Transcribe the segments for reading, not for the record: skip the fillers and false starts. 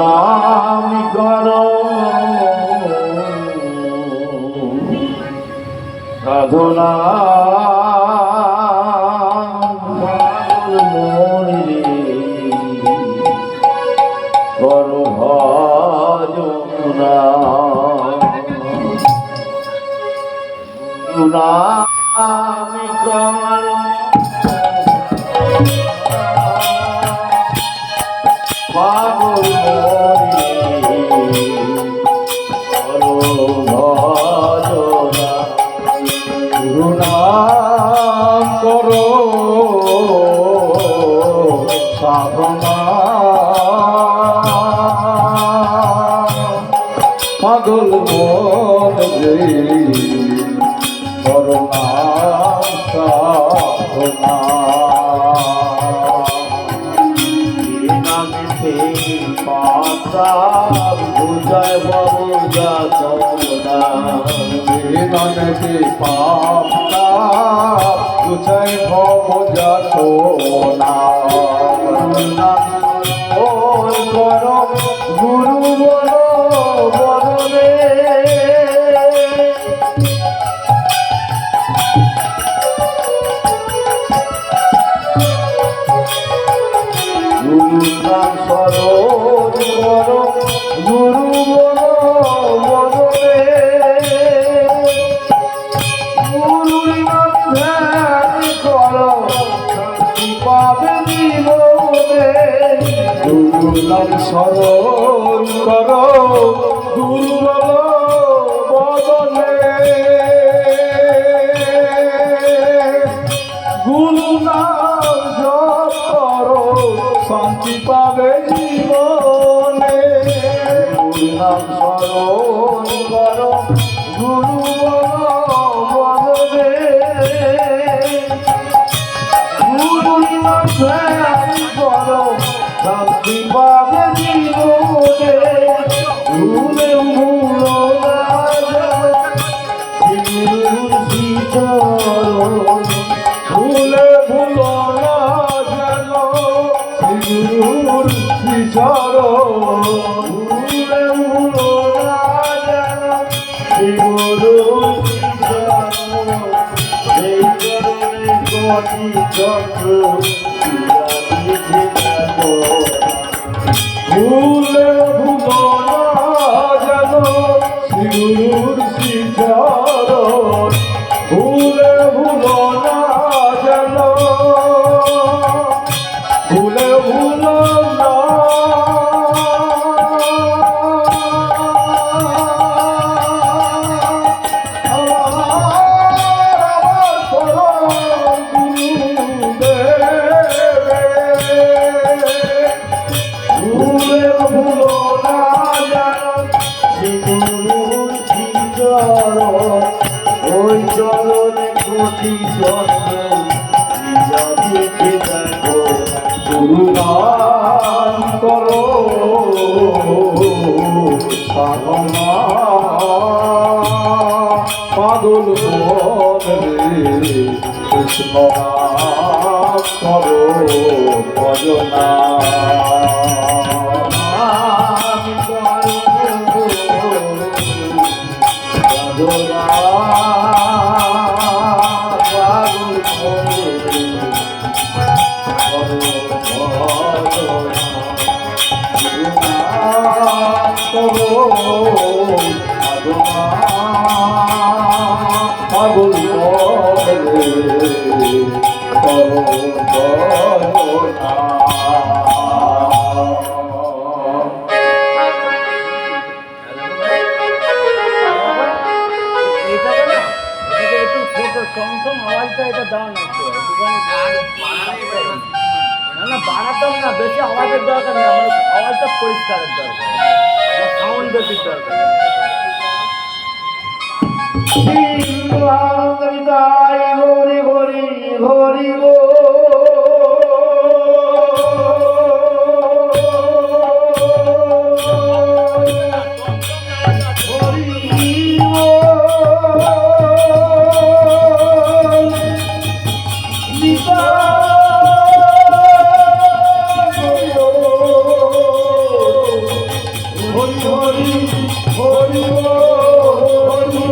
নাম করো সাধনা করো ভজনা নাম করো পাগল করো ভজনা গুরু নাম করো সাধনা পাগল মনে করো নাম সাধনা বুঝায় বাবু যাতনা নানকে পাপনা বুঝায় বাবু যাতনা ও করো গুরু বলো বলরে গুরু নাম স্মরণ করো গুরু বলো বলরে গুরু নাম ধ্যান করো শান্তি পাবে জীবনে গুরু নাম স্মরণ করো গুরু বলো বদলে গুরু নাম জপ করো শান্তি পাবে জীবনে গুরু নাম স্মরণ করো গুরু বলরে গুরু নাম ধ্যান করো শান্তি পাবে জীবনে ভুলে ভুলো না গুরুর শ্রীচরণ ভুলে ভুলো না যেন গুরুর শ্রীচরণ ভুলে ভুলো না যেন গুরুর শ্রীচরণ সেই চরণে কোটি চক্র ভুলে ভুলো না যেন শ্রীগুরুর শ্রীচরণ ভুলে ভুলো না যেন ভুলে ভুলো না ওই চরণে কোটি চক্র দেখো গুরু নাম করো সাধনা পাগল মনে কৃষ্ণ নাম করো ভজনা পাগল কম আওয়াজটা এটা দাও না না বাড়াতাম না বেশি আওয়াজের দরকার নেই আমার আওয়াজটা পরিষ্কারের দরকার সাউন্ড বেশি দরকার হরি হরি হরি গো হরি হরি হরি হরি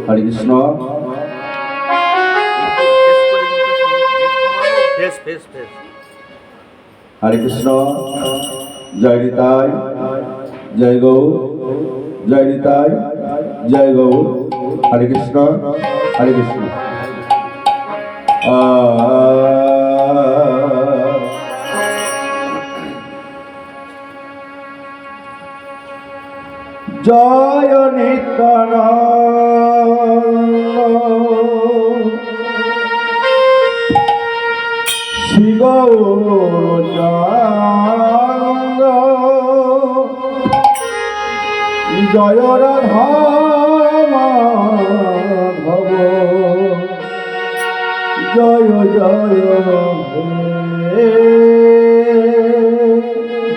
হরে কৃষ্ণ। হরে কৃষ্ণ। জয় নিতাই, জয় গৌর, জয় নিতাই, জয় গৌর। হরে কৃষ্ণ, হরে কৃষ্ণ। জয় নিত্যানন্দ শ্রী গৌরাঙ্গ, জয় রাধা মাধব, জয় জয় হে,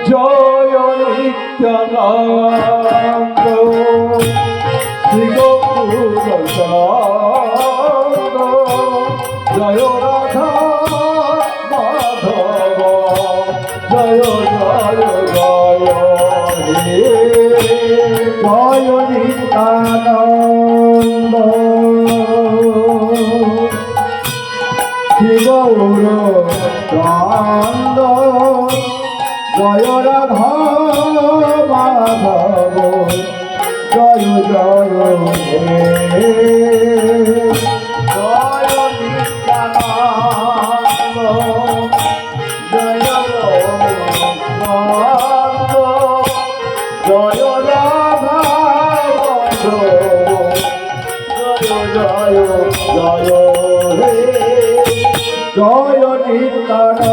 জয় নিত্যানন্দ শ্রী গৌরাঙ্গ, জয় রাধা মাধব, জয় জয় জয় হে, জয় নিত্যানন্দ শ্রী গৌরাঙ্গ, জয় রাধা মাধব, জয় জয় হে, জয় নিত্যানন্দ, জয় গৌরাঙ্গ, জয় রাধা মাধব, জয় জয় জয় হে, জয় নিত্যানন্দ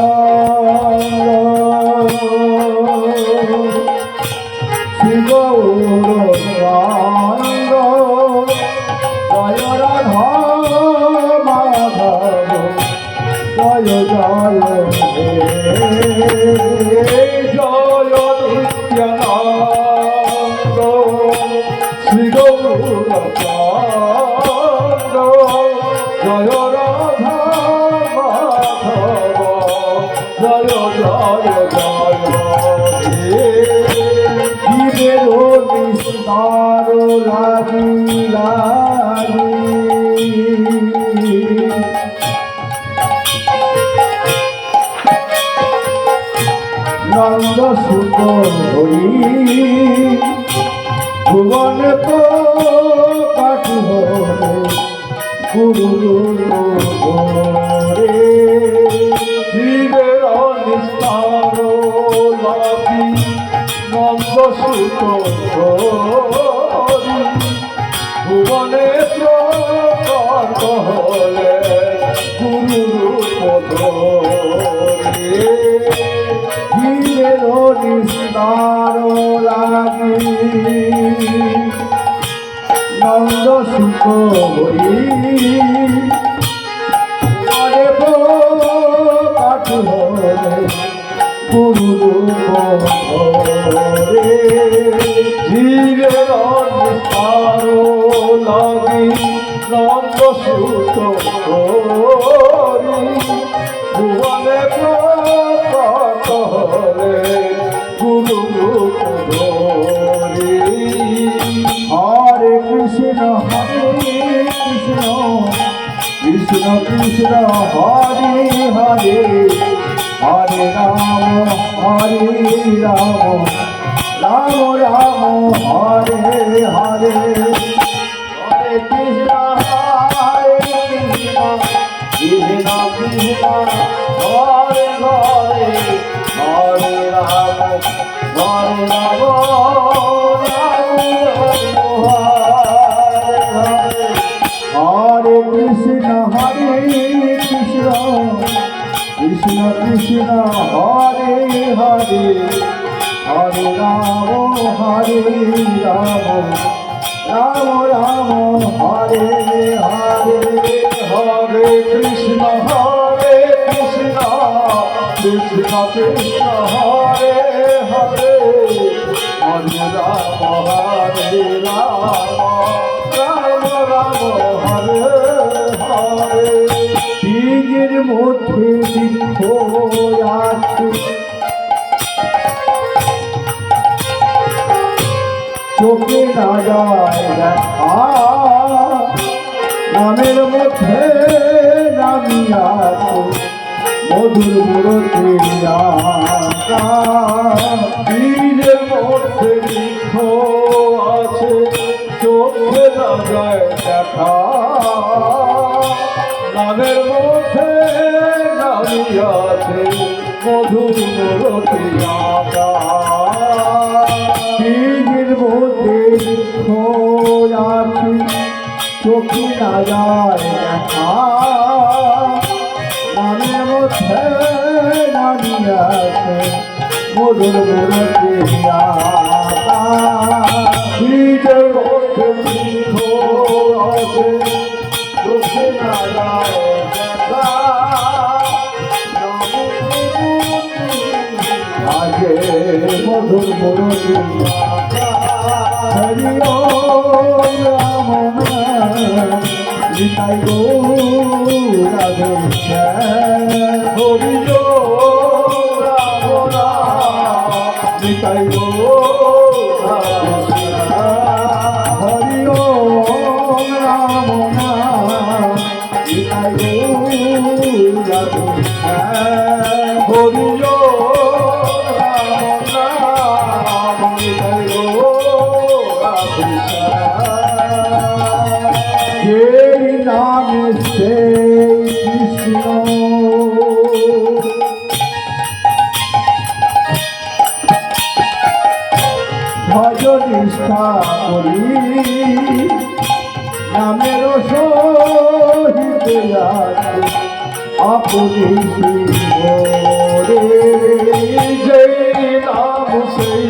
শ্রী গৌরাঙ্গ, জয় রাধা মাধব, জয় জয় হে, জয় নিত্যানন্দ শ্রী গৌরাঙ্গ, জয় রাধা মাধব, জয় জয় জয় হে, জীবের নিস্তার লাগি লাগি, নন্দ সুত হরি ভুবনে প্রকাশ হরে, গুরু রে জীবের নিস্তার লাগি, নন্দ সুত হরি ভুবনে প্রকাশ হরে, গুরু রে জীবের নিস্তার লাগি, নন্দ সুত হরি আরে প্রকাশ হরে, গুরু রে জীবের নিস্তার লাগি, নন্দ সুত হরি ভুবনে প্রকাশ হরে, গুরু রে। হরে কৃষ্ণ হরে কৃষ্ণ, কৃষ্ণ কৃষ্ণ হরে হরে, হরে রাম হরে রাম, রাম রাম হরে হরে, হরে কৃষ্ণ হরে কৃষ্ণ, কৃষ্ণ কৃষ্ণ হরে হরে, হরে রাম হরে রাম, হরে কৃষ্ণ হরে কৃষ্ণ, কৃষ্ণ কৃষ্ণ হরে হরে, হরে রাম হরে রাম, রাম রাম হরে হরে, হরে কৃষ্ণ কৃষ্ণ কৃষ্ণ হরে হরে, হরে রাম হরে রাম, রাম রাম হরে হরে। বীজের মধ্যে বৃক্ষ আছে, চোখে না যায় দেখা, নামের মধ্যে নামিয়াছে মধুর মূরতি বীজের মধ্যে বৃক্ষ আছে চোখে না যায় দেখা নামের মধ্যে নামিয়াছে মধুর মূরতি বীজের মধ্যে বৃক্ষ আছে চোখে না যায় দেখা নামের মধ্যে নামিয়াছে মধুর মূরতি বীজের মধ্যে বৃক্ষ আছে চোখে না যায় দেখা আগে মধুর মূরতি হরি ওম রাম নিতাই রাধে হরি রাম রাম নিতাই হরি ওম রাম নিতাই রাধে হরি রাম রাম নিতাই যেই নামে সেই কৃষ্ণ ভজনিষ্ঠা করি নামের সহিত আপনি শিবরে জয় নাম সেই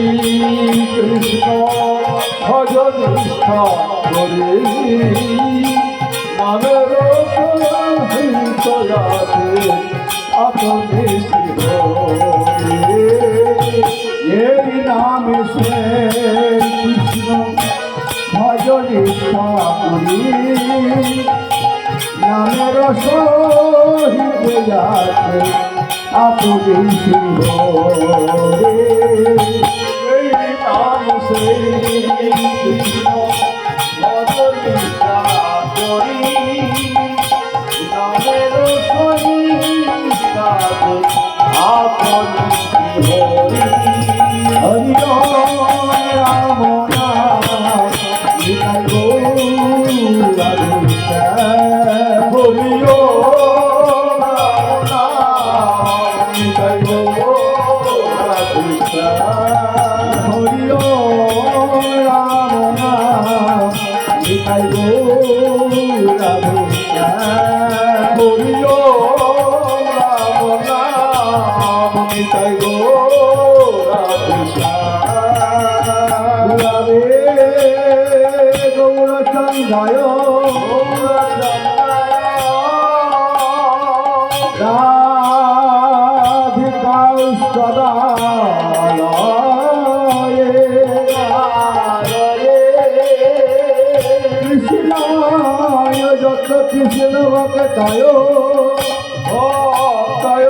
কৃষ্ণ ভজন নিষ্ঠা করে নামের সহিত আপনি শিব এই নামে সে কৃষ্ণ ভজনিষ্ঠা করি নামের সহিত আপনি শিবরে এই নাম সেই কৃষ্ণ ভজন নিষ্ঠা করি নামের সহিত আপনি হরি হরি রাম রাম নিতাই রাধে হরি রাম রাম নিতাই রাধে হরি রাম নিতাই রাধে হরি রাম রাম নিতাই রাধে গৌরচন্দ্রায় রাধিকা সদালয়ে কৃষ্ণায় যত কৃষ্ণ ভক্তায় ভক্তায়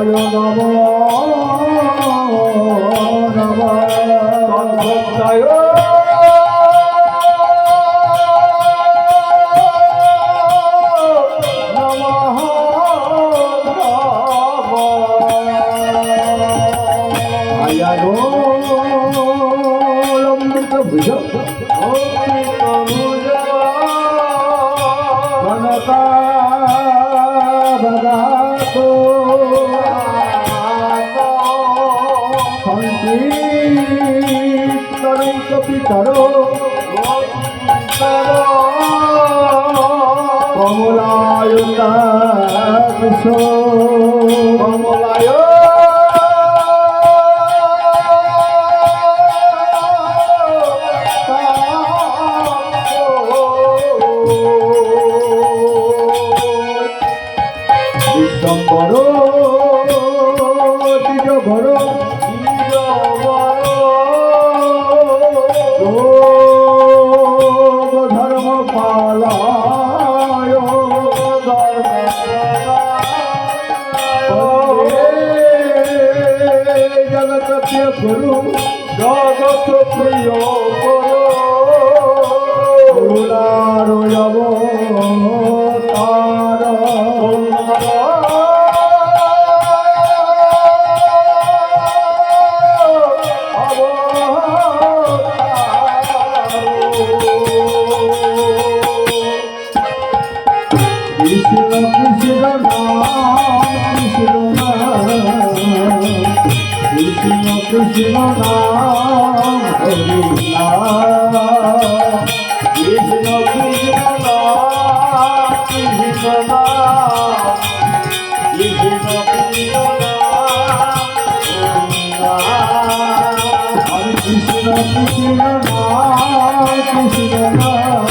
নম নম ভক্তায় অমৃত ভুজ কনকা বদাতো সংকীর্তনৈক পিতর কমলায়ুতা কমলায় বিশ্বম্বর দ্বিজবর ধর্ম পালায় জগত প্রিয় গুরু জগত প্রিয় করুণার অবতার কৃষ্ণ কৃষ্ণ নাম কৃষ্ণ নাম কৃষ্ণ কৃষ্ণ নাম হরি নাম কৃষ্ণ কৃষ্ণ নাম কৃষ্ণ নাম কৃষ্ণ কৃষ্ণ নাম হরি কৃষ্ণ কৃষ্ণ নাম কৃষ্ণ নাম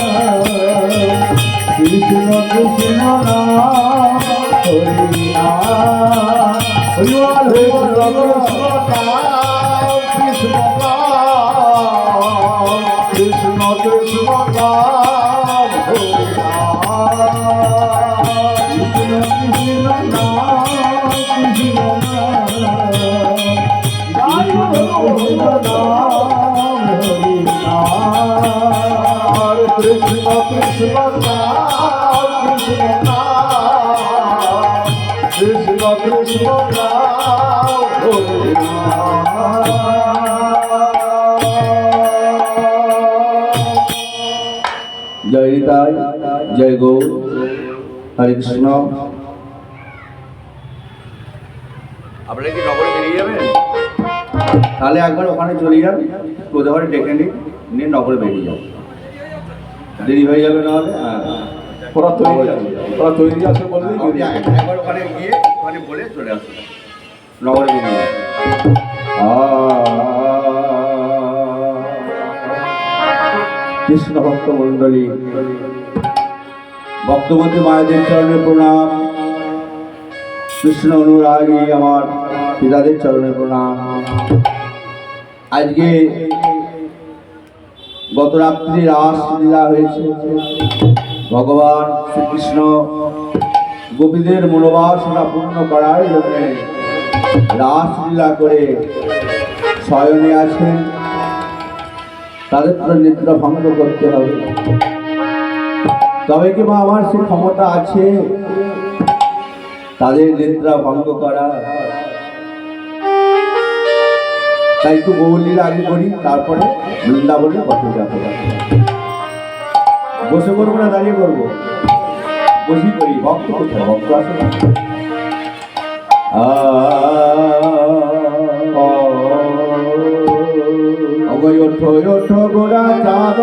কৃষ্ণ কৃষ্ণ নাম হরি নাম হরি কৃষ্ণ কৃষ্ণ নাম কৃষ্ণ কৃষ্ণ নাম হরি নাম কৃষ্ণ কৃষ্ণ নাম কৃষ্ণ নাম হরি নাম কৃষ্ণ কৃষ্ণ নাম কৃষ্ণ নাম কৃষ্ণ কৃষ্ণ নাম হরি জয় হৃদয় জয় গৌ হরে কৃষ্ণ। আপনারা কি নগরে বেরিয়ে যাবেন? তাহলে একবার ওখানে চলে যান, তোদের ঘরে ডেকে নিয়ে নগরে বেরিয়ে যাও, দেরি হয়ে যাবে নাহলে। ওরা তৈরি আছে বললেই বেরিয়ে যাবে। একবার ওখানে গিয়ে ওখানে বলে চলে আসো, নগরে বেরিয়ে যাও। কৃষ্ণ ভক্ত মণ্ডলী, ভক্তবতী মায়েদের চরণে প্রণাম, কৃষ্ণ অনুরাগী আমার পিতাদের চরণে প্রণাম। আজকে গত রাত্রি রাস লীলা হয়েছে। ভগবান শ্রীকৃষ্ণ গোপীদের মনোবাসনা পূর্ণ করার জন্য রাস লীলা করে শয়নে আছেন। তাদের তো নিদ্রা ভঙ্গ করতে হবে, তবে কি মা আমার সে ক্ষমতা আছে তাদের নিদ্রা ভঙ্গ করা? তাই একটু গৌরলীলা আগে করি, তারপরে বৃন্দাবনে বসে যাবো। বসে করবো না দাঁড়িয়ে করবো? বসি করি। ভক্ত কোথায়? ভক্ত আসে না। অগয় ওঠো ওঠো গোড়া চাঁদ,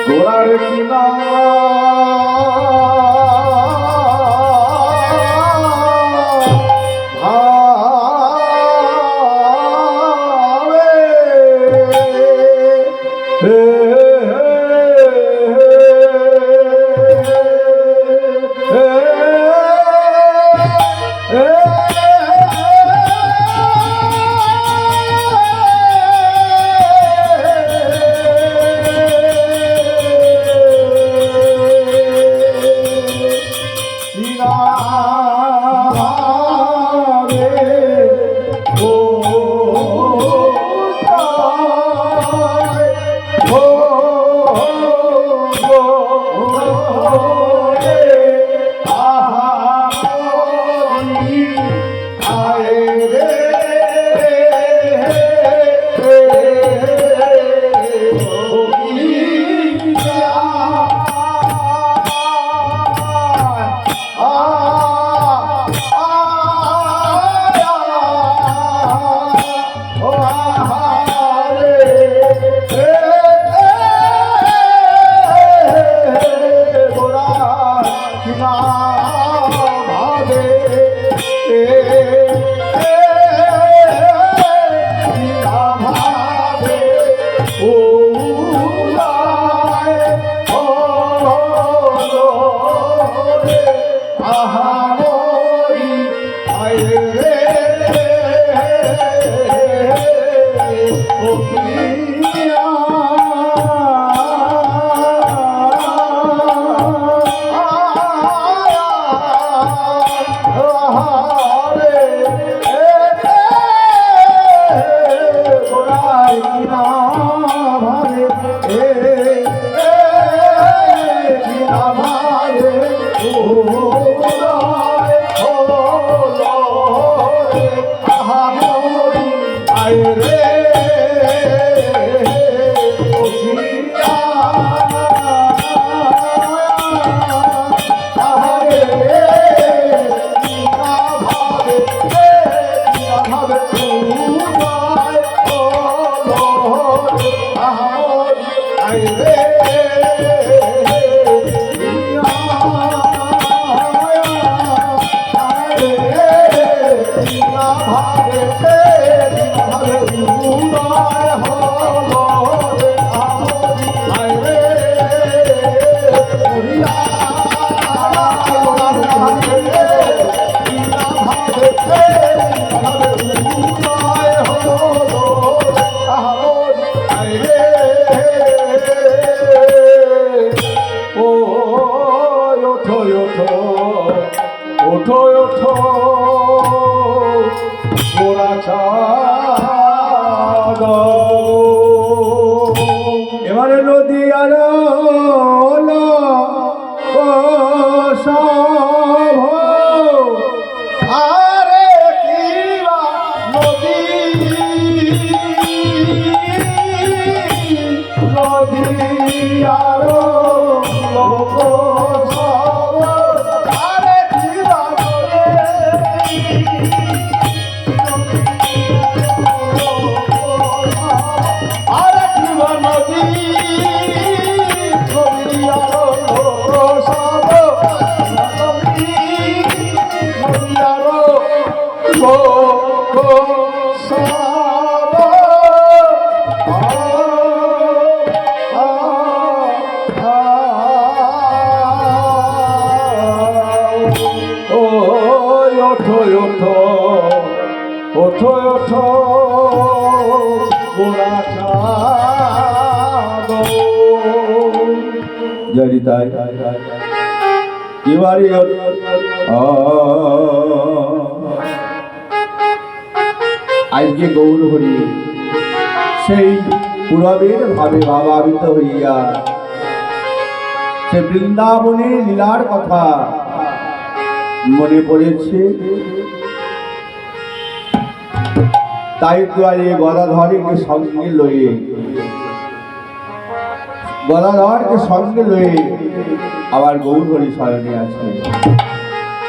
গোড়ার কিনা ওঠো ওঠো গোড়া চাঁদ এবারে নদী আর আরে কিবা নদী নদী আরো লোক আরে কিবা আরে কিবা নদী নদী আরো সব নদী আরো লোক সব ওঠো ওঠো ওঠো ওঠো গোড়া চাঁদ যদি তাই এবারে আজকে গৌর হরি সেই পুরবের ভাবে ভাবাবিত হইয়া সে বৃন্দাবনের লীলার কথা মনে পড়েছে। তাই তো আর এই গদাধরকে সঙ্গে লয়ে আবার গৌর হরি শয়নে আছে।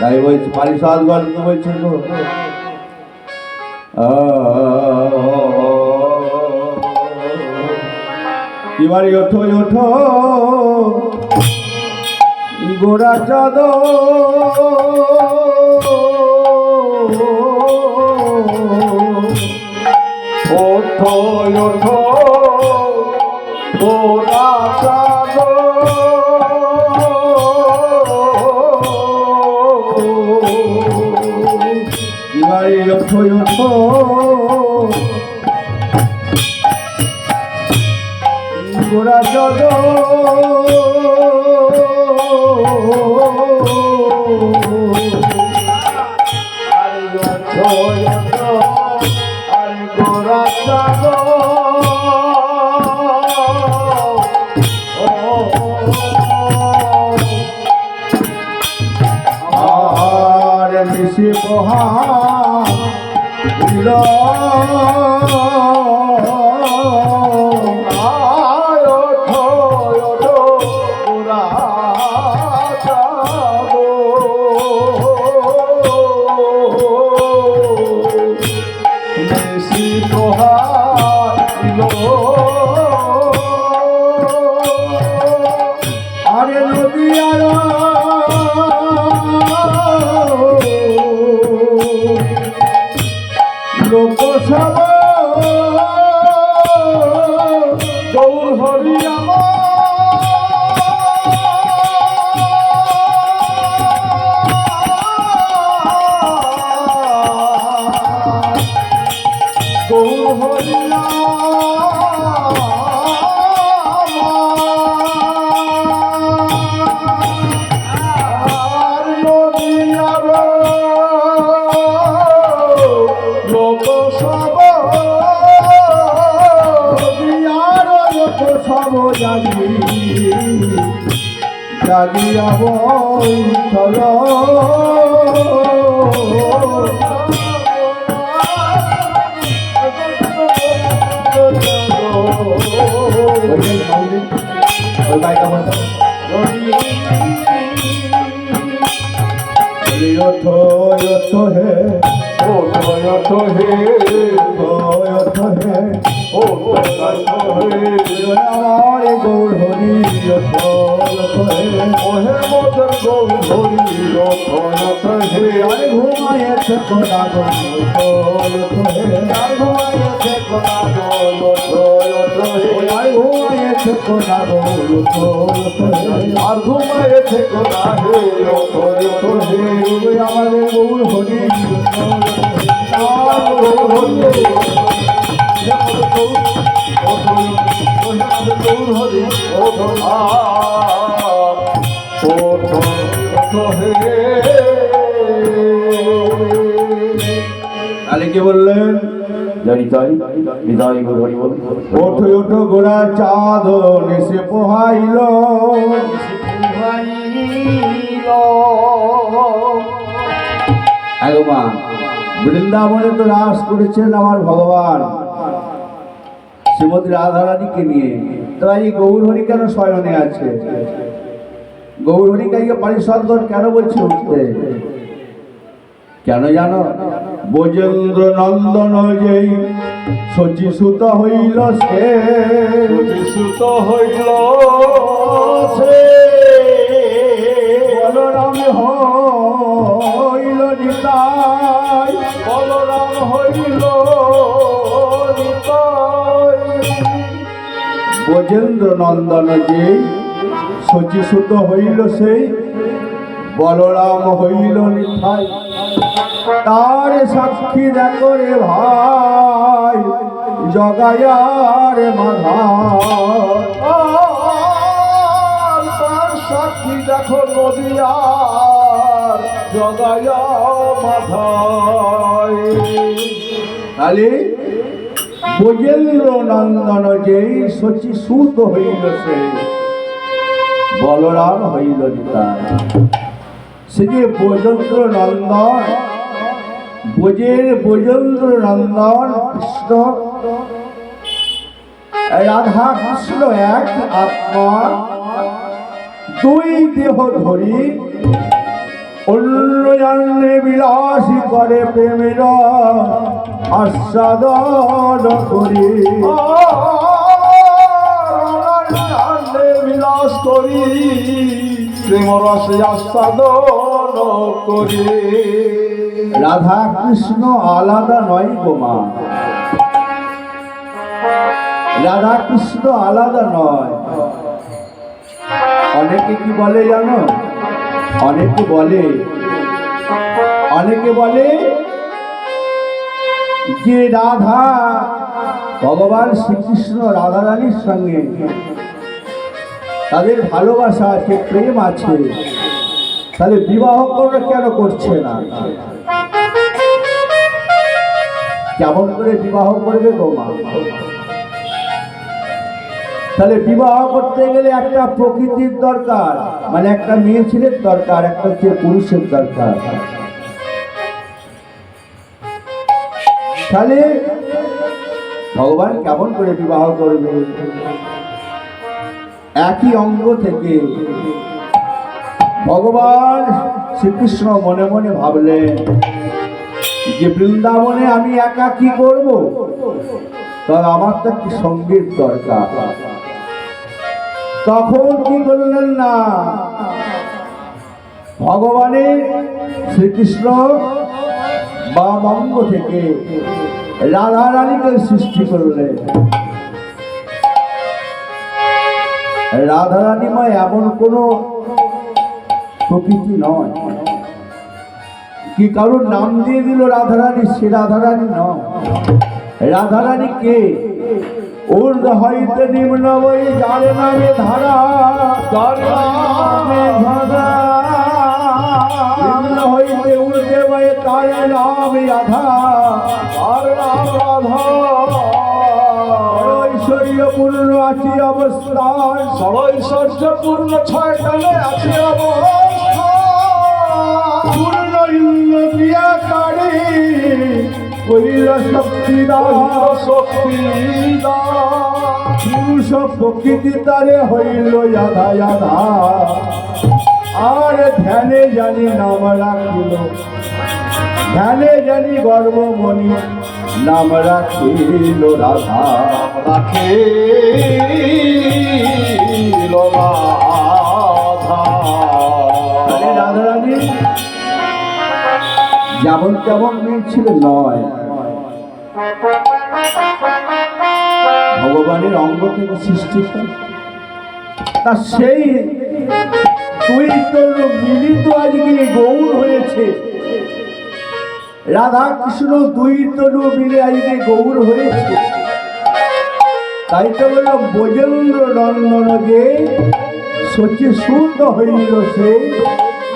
তাই বলছে পারিষদ গল্প বলছে তো এবারে ওঠো ওঠো গোরা চাঁদ ওঠো ওঠো গোরা চাঁদ এবারে ওঠো ওঠো গোরা চাঁদ লোকসভা গৌর হরি গৌর হরি জাগিয়া বৈঠল হে আমার গৌর হরি ওহে মোদর গৌর হরি হে আরে ঘুমায়েছে কোনা আর ঘুমায়েছে কোনা আর ঘুমায়েছে কোনা হে আমাদের গৌর হরি তাহলে কি বললেন? ওঠো ওঠো গোরা চাঁদ এসে পোহাইল মা বৃন্দাবনে তো রাস করেছেন আমার ভগবান শ্রীমতী রাধারানীকে নিয়ে। তাই গৌর হরি কেন শয়নে আছে? গৌর হরিকে পারিষদগণ কেন বলছে উঠতে? কেন জানো? ব্রজেন্দ্র নন্দন যেই শচীসুত হইল সে বলরাম হইল নিতাই বলরাম হইল ব্রজেন্দ্র নন্দন যেই শচীসুত হইল সেই বলরাম হইল নিতাই। তার সাক্ষী দেখো রে ভাই জগায়ার মাধা পাখি দেখো নদিয়ার জগায়া মাথায়। তাহলে ব্রজেন্দ্র নন্দন যেই শচী সুত হইল সে বলরাম হইল নিতাই। সে যে ব্রজেন্দ্র নন্দন, ব্রজেন্দ্র নন্দন কৃষ্ণ, রাধা কৃষ্ণ এক আত্মা, দুই দেহ ধরি অন্য জন্মে বিলাসী করে প্রেমের আস্বাদন করি। বিলাস করি প্রেম রসে আস্বাদন করি। রাধা কৃষ্ণ আলাদা নয় গোমা, রাধা কৃষ্ণ আলাদা নয়। অনেকে কি বলে জানো? অনেকে বলে যে রাধা ভগবান শ্রীকৃষ্ণ রাধা রানীর সঙ্গে তাদের ভালোবাসা আছে, প্রেম আছে, তাহলে বিবাহ কেন করছে না? কেমন করে বিবাহ করবে গো মা? তাহলে বিবাহ করতে গেলে একটা প্রকৃতির দরকার, মানে একটা মেয়ে ছেলের দরকার, একটা হচ্ছে পুরুষের দরকার। তাহলে ভগবান কেমন করে বিবাহ করবে? একই অঙ্গ থেকে ভগবান শ্রীকৃষ্ণ মনে মনে ভাবলেন যে বৃন্দাবনে আমি একা কি করব, তবে আমার তো একটি সঙ্গীর দরকার। তখন কি করলেন না, ভগবানের শ্রীকৃষ্ণ বাম অঙ্গ থেকে রাধা রানীকে সৃষ্টি করলেন। রাধা রানীময় এমন কোনো প্রকৃতি নয় কি কারোর নাম দিয়ে দিল রাধারানী, সে রাধারানী নয়। রাধারানী কে? ঊর্ধ্ব হইতে নিম্ন বই যার নামে ধারা, যার নামে ধারা, নিম্ন হইতে ঊর্ধ্বে বয়ে তার নাম রাধা, তার নাম রাধা। ঐশ্বর্যপূর্ণ আছে অবস্থান, ঐশ্বর্যপূর্ণ ছয় কালে আছে অবস্থা, পূর্ণ ইন্দ্র ক্রিয়াকারী করিল শক্তিদান, পুরুষ প্রকৃতি তারে হইল আধা আধা। আর ধ্যানে জানি নাম রাখিল, ধ্যানে জানি গর্বমণি নাম রাখিল রাধা, রাখিল রাধা। রাধারানী যেমন তেমন মেয়ে ছিল নয়, ভগবানের অঙ্গ থেকে সৃষ্টি। তা সেই তুই তোর মিলিত আজকে গৌর হয়েছে, রাধা কৃষ্ণ দুই তনু মিলে আজকে গৌর হয়েছে। তাই তো বললাম ব্রজেন্দ্র নন্দন যে শচী সুত হইল সে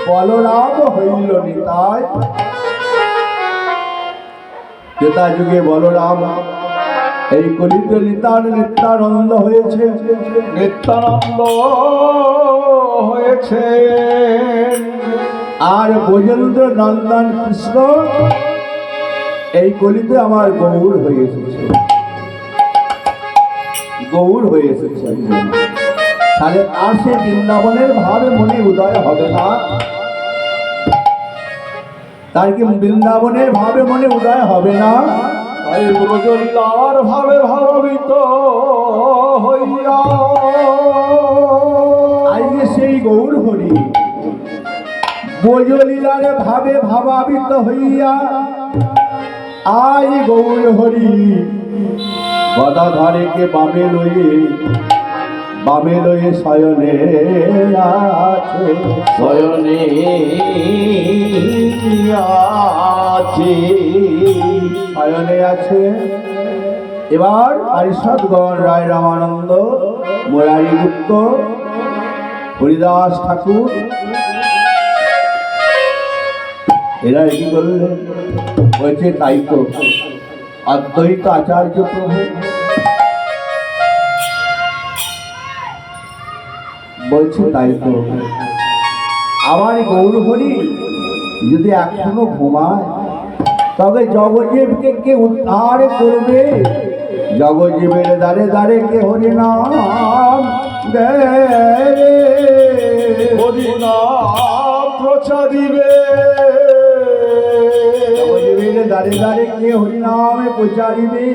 বলরাম হইল নিতাই। ত্রেতা যুগে বলরাম, এই কলিতে নিত্যানন্দ হয়েছে, নিত্যানন্দ হয়েছে। আর ব্রজেন্দ্র নন্দন কৃষ্ণ এই কলিতে আমার গৌর হয়ে এসেছে, গৌর হয়ে এসেছে। তাহলে আর সে বৃন্দাবনের ভাবে মনে উদয় হবে না? তার কি বৃন্দাবনের ভাবে মনে উদয় হবে না? তাই ব্রজলীলার ভাবে ভাবিত হইয়া আজকে সেই গৌর হরি ব্রজলীলার ভাবে ভাবাবিত হইয়া আজ গৌর হরি গদাধরে কে বামে লয়ে শয়নে আছে, শয়নে আছে, শয়নে আছে। এবার পারিষদগণ রায় রামানন্দ, মুরারি গুপ্ত হরিদাস ঠাকুর এরা কি করলেন? বলছে তাই তো, অদ্বৈত আচার্য প্রভু বলছে তাই তো, আমার গৌর হরি যদি এখনো ঘুমায় তবে জগজীবকে কে উদ্ধার করবে? জগজীবের দ্বারে দ্বারে কে হরি নাম দেয়, হরিনাম প্রচারিবে, জগজীবের দ্বারে দ্বারে কে হরি নামে প্রচারিবে।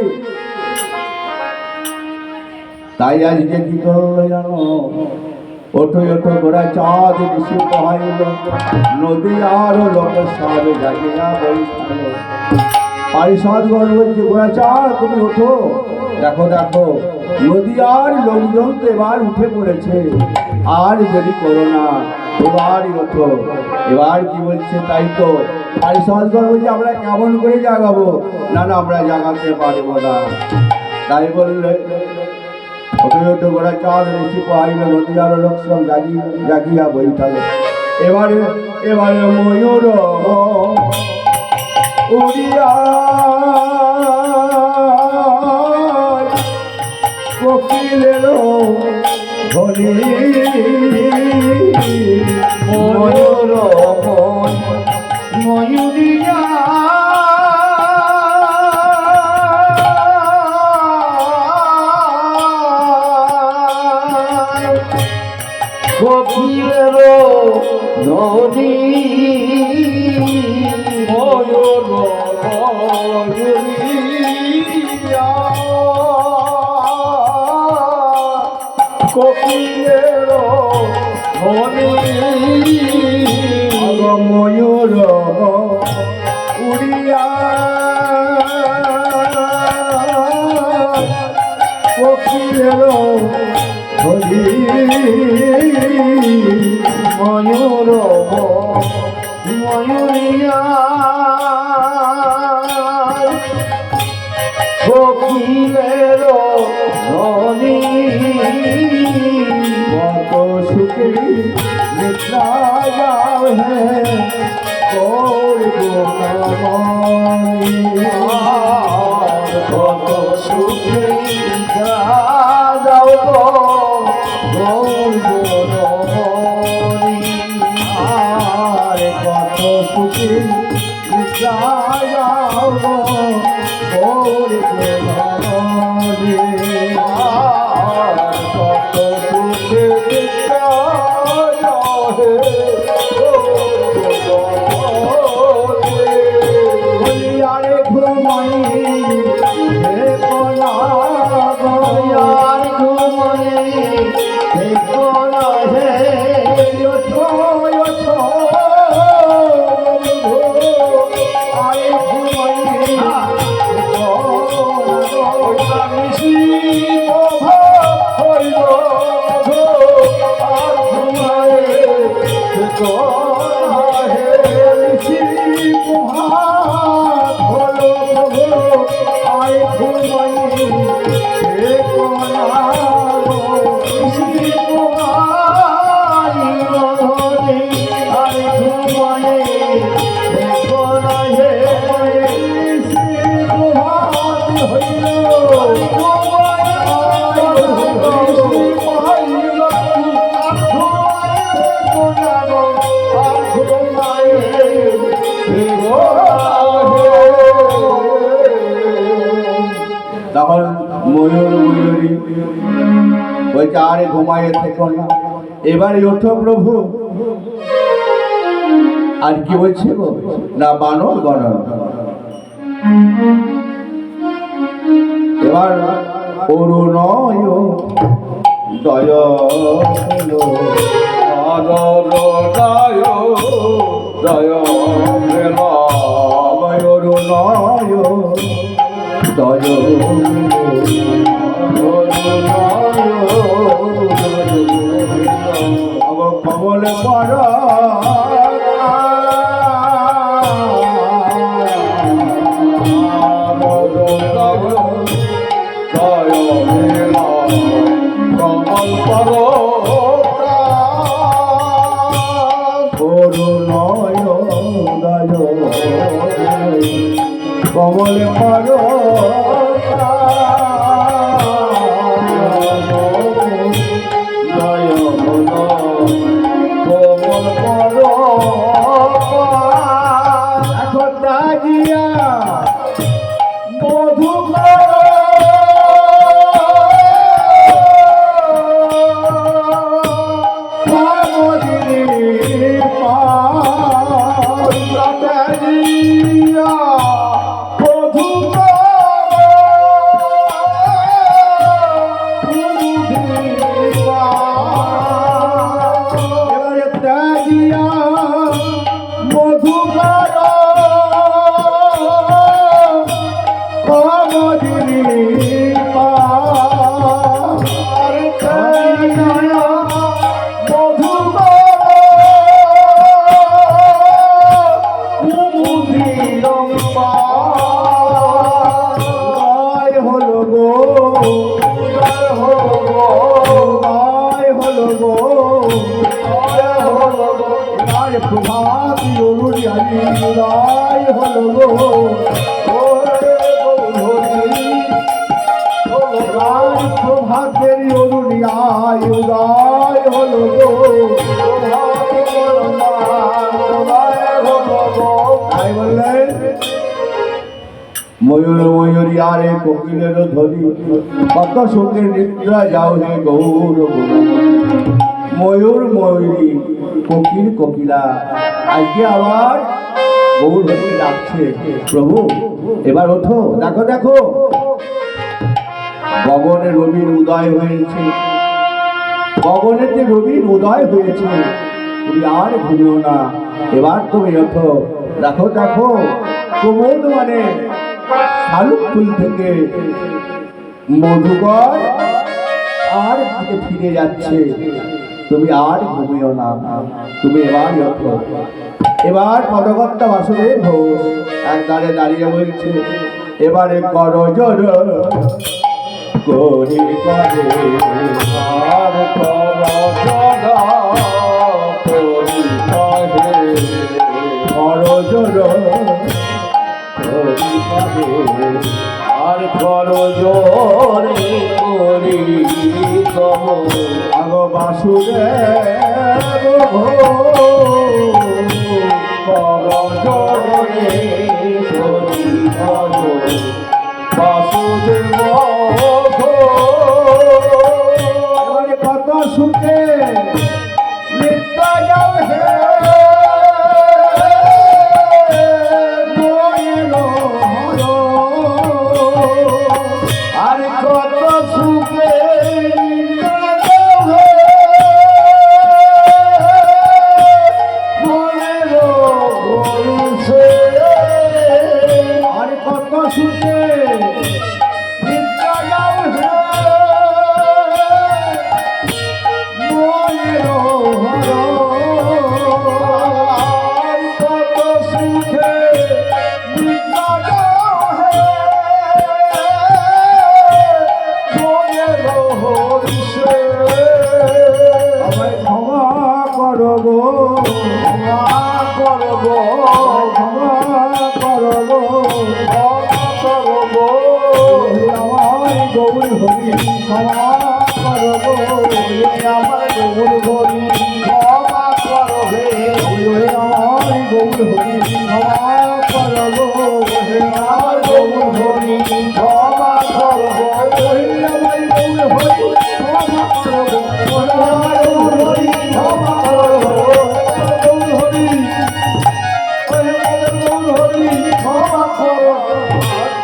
তাই আজকে কি করলো জানো? ওঠো ওঠো গোড়া চাঁদ ঋষি পহাইল, নদী আর লোক সব জাগিয়া বৈঠাল। পারিষদ গণ বলছে গোড়া চাঁদ তুমি ওঠো, দেখো দেখো নদী আর লোকজন তো এবার উঠে পড়েছে, আর দেরি করো না, এবারই ওঠো। এবার কি বলছে? তাই তো পারিষদ গণ বলছে আমরা কেমন করে জাগাবো? না না আমরা জাগাতে পারবো না। তাই বললে ওঠো ওঠো গোড়া চাঁদ ঋষি পাইল, নদী আর লোক সব জাগিয়া বৈঠাল। এবারে এবারে ময়ূর উড়িয়া কোকিলের ধ্বনি, ময়ূর ময়ূরিয়া কোকিলের ধ্বনি, ময়ূর ময়ূরিয়া, কোকিলের ধ্বনি, ময়ূর উড়িয়া কোকিলের ধ্বনি, ময়ূর ময়ূরিয়া, কোকিলের ধ্বনি, কত সুখে নিদ্রা যাও হে গৌর গোসামণি, কত সুখে যাও গৌর গোসামণি, আর কত সুখে নিদ্রা যাও গৌর গোসামণি, কত সুখে যাও হে বলিয়ারে ঘুমাই হে কোনা আর ঘুমনে দেখো না হে, ওঠো ওঠো আরে ঘুমাই ঋষি হইল আর ঘুমায় দেখো না হে, ঋষি প্রভাত হলো প্রভু আরে ঘুমাই হে কোনা ঋষি কুমার আর ঘুমায় দেখো না হে, ঋষি প্রভাত হইল তখন ময়ূর ময়ূরী বলছে আরে ঘুমাইয়ে থেকো না, এবারে ওঠো প্রভু। আর কি বলছে গো? না বানর গণন। এবার অরুণয় দয় অরুণয় দয় কমল পর কমল পর কমলে পারো কোমল পারো এখন দাঁড়িয়া মধু প্রভাত হলো প্রভাতের অরুণিয়ায় উদয় হলো তাই বললেন ময়ূর ময়ূরী আরে কোকিলের ধ্বনি কত সুখে নিদ্রা যাও হে গৌর ময়ূর ময়ূরী কোকিল কোকিলা আজকে আবার গৌর হয়ে ডাকছে প্রভু এবার ওঠো দেখো দেখো গগনে রবির উদয় হয়েছে গগনেতে রবির উদয় হয়েছে তুমি আর ঘুমিও না এবার তুমি ওঠো দেখো দেখো কোমল মানে শালুক ফুল থেকে মধুকর আর ফিরে যাচ্ছে তুমি আর ঘুমিও না তুমি এবার ওঠো এবার পদকর্তা বাসুদেব ঘোষ এক দাঁড়ে দাঁড়িয়ে বলছে এবারে করো জোর করি করে আর করো জোর আর করো জোরে করি আগ বাসুদেব করো জোরে করি বাসুদেব কত সুখে নিত্য যাও হে আর কত সুখে আর কত সুখে গৌর হরি ক্ষমা করবো আমার গৌর হরি ক্ষমা করবে আমার গৌর হরি ক্ষমা করবো আমার গৌর হরি ক্ষমা করবো আমার গৌর হরি ক্ষমা করবো আমার গৌর হরি ক্ষমা করবো গৌর হরি গৌর হরি ক্ষমা করো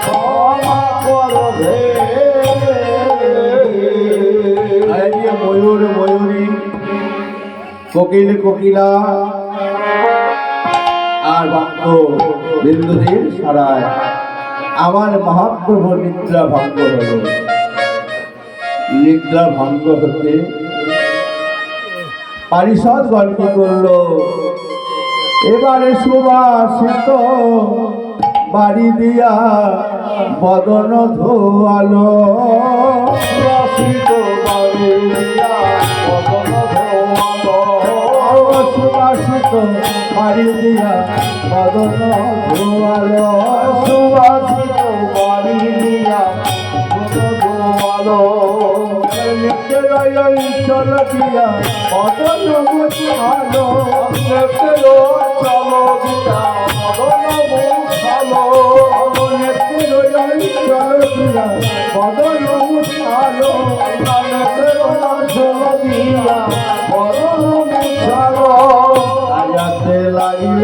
ক্ষমা করবে ময়ূর ময়ূরী কোকিল কোকিলা আর ভক্ত বিন্দুদের সারায় আমার মহাপ্রভু নিদ্রা ভঙ্গ হল নিদ্রা ভঙ্গ হতে পারিষদ গল্প করলো এবারে সুবাসিত বাড়ি দিয়া বদন ধোয়ালো সুবাসিত বাড়ি দিয়া বদন ধোয়ালো সুবাসিত বাড়ি দিয়া আলো নিত্যের চল দিয়া বদন মুছালো নেতেরো চলো দিয়া মদন মুছালো নিত্যের চল দিয়া বদন মুছালো নেতেরো চলো দিয়া মদন মুছালো সাজাতে লাগিল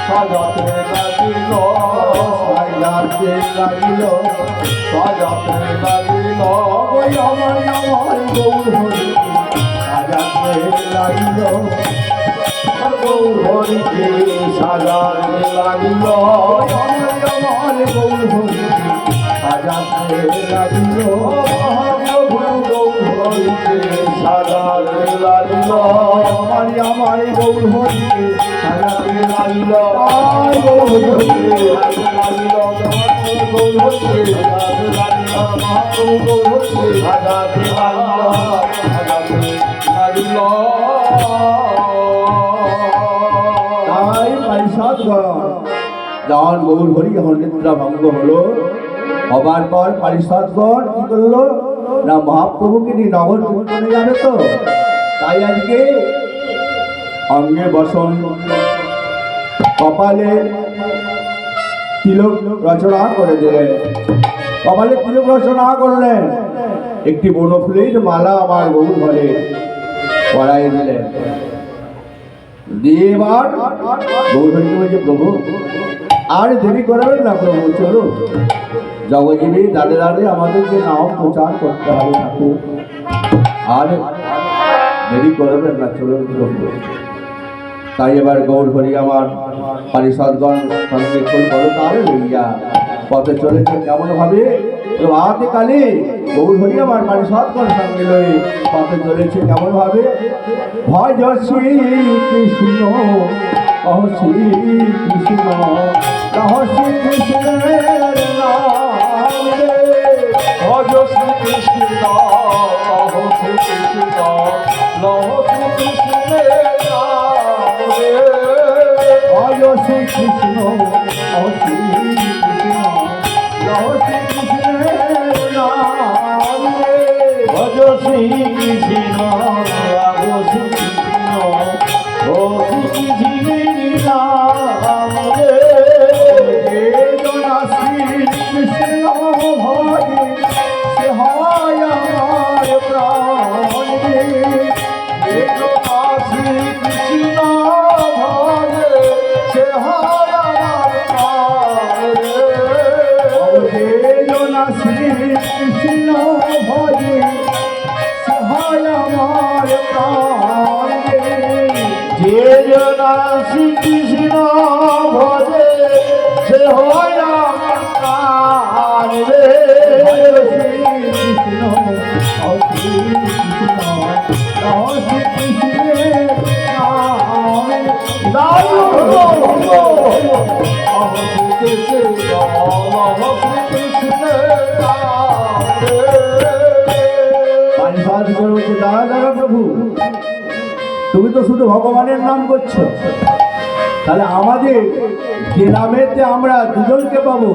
সাজাতে লাগিল সাজাতে লাগিল সাজাতে লাগিল ওই আমার গৌর হরি সাজাতে লাগিল গৌর হরিকে সাজাতে লাগিল আমার গৌর হরি সাজাতে লাগিল মহাপ্রভু গৌর হরিকে সাজাতে লাগিল আমার গৌর হরিকে সাজাতে লাগিল তাই গৌর হরিকে লাগিল গৌর হরিকে সাজাতে লাগিল মহাপ্রভু গৌর হরিকে সাজাতে লাগিল তাই পারিষদগণ যখন গৌর হরি যখন নিদ্রা ভঙ্গ হলো হবার পর পারিষদগণ কি করলো না মহাপ্রভুকে নিয়ে নগর কীর্তনে যাবে তো তাই আজকে অঙ্গে বসন কপালে তিলক রচনা করে দিলেন কপালে তিলক রচনা করলেন একটি বনফুলের মালা আমার গৌর ঘরে পরাই দিলেন দিয়ে এবার গৌর হরিকে বলছে প্রভু আর দেরি করাবেন না প্রভু চলো জগজীবী দাঁড়ে দাঁড়ে আমাদেরকে নাম প্রচার করতে হবে ঠাকুর আর দেরি করবেন না চলো প্রভু তাই এবার গৌর হরি আমার পারিষদগণ সঙ্গে খোল করো তাহলে লইয়া পথে চলেছে কেমন ভাবে প্রভাতে কালে গৌর হরি আমার পারিষদগণ সঙ্গে লয়ে পথে চলেছে কেমন ভাবে ভজ শ্রী কৃষ্ণ কহ শ্রী কৃষ্ণ কহ শ্রী কৃষ্ণের নাম রে ভজ শ্রী কৃষ্ণ কহ শ্রী কৃষ্ণ লহ শ্রী কৃষ্ণের নাম রে ভজ শ্রী কৃষ্ণ কহ শ্রী কৃষ্ণ কহ শ্রী কৃষ্ণের নাম রে ভজ শ্রী কৃষ্ণ রাগ শ্রী কৃষ্ণ ও শ্রী কৃষ্ণের নাম রে কৃষ্ণ ভজে সে হয় আমার প্রাণ রে শ্রী কৃষ্ণ ভজে সে হয় আমার প্রাণ রে কৃষ্ণ ভজে সে হয় আমার প্রাণ রে যে জনা শ্রী কৃষ্ণ ভজে সে হয় আমার প্রাণ রে কৃষ্ণ শ্রী কৃষ্ণ শ্রী কৃষ্ণের নাম দাঁড়া দাঁড়া প্রভু তুমি তো শুধু ভগবানের নাম করছো তাহলে আমাদের যে নামেতে আমরা দুজনকে পাবো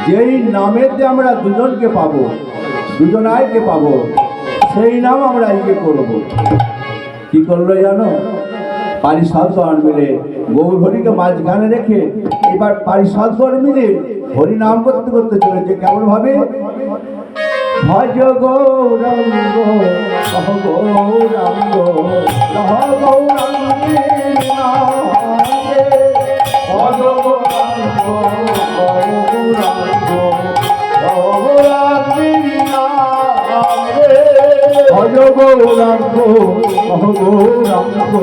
যেই নামেতে আমরা দুজনকে পাবো দুজনাইকে পাবো সেই নাম আমরা আজকে করবো কি করলো জানো পারিষদগণ মিলে গৌর হরিকে মাঝখানে রেখে এবার পারিষদগণ মিলে হরি নাম করতে করতে চলেছে কেমন ভাবে ভজ গৌরাঙ্গ কহ গৌরাঙ্গ কহ গৌরাঙ্গের নাম রে। ভজ গৌরাঙ্গ গৌরাঙ্গ গৌরাঙ্গের নাম রে ভজ গৌরাঙ্গ কহ গৌরাঙ্গ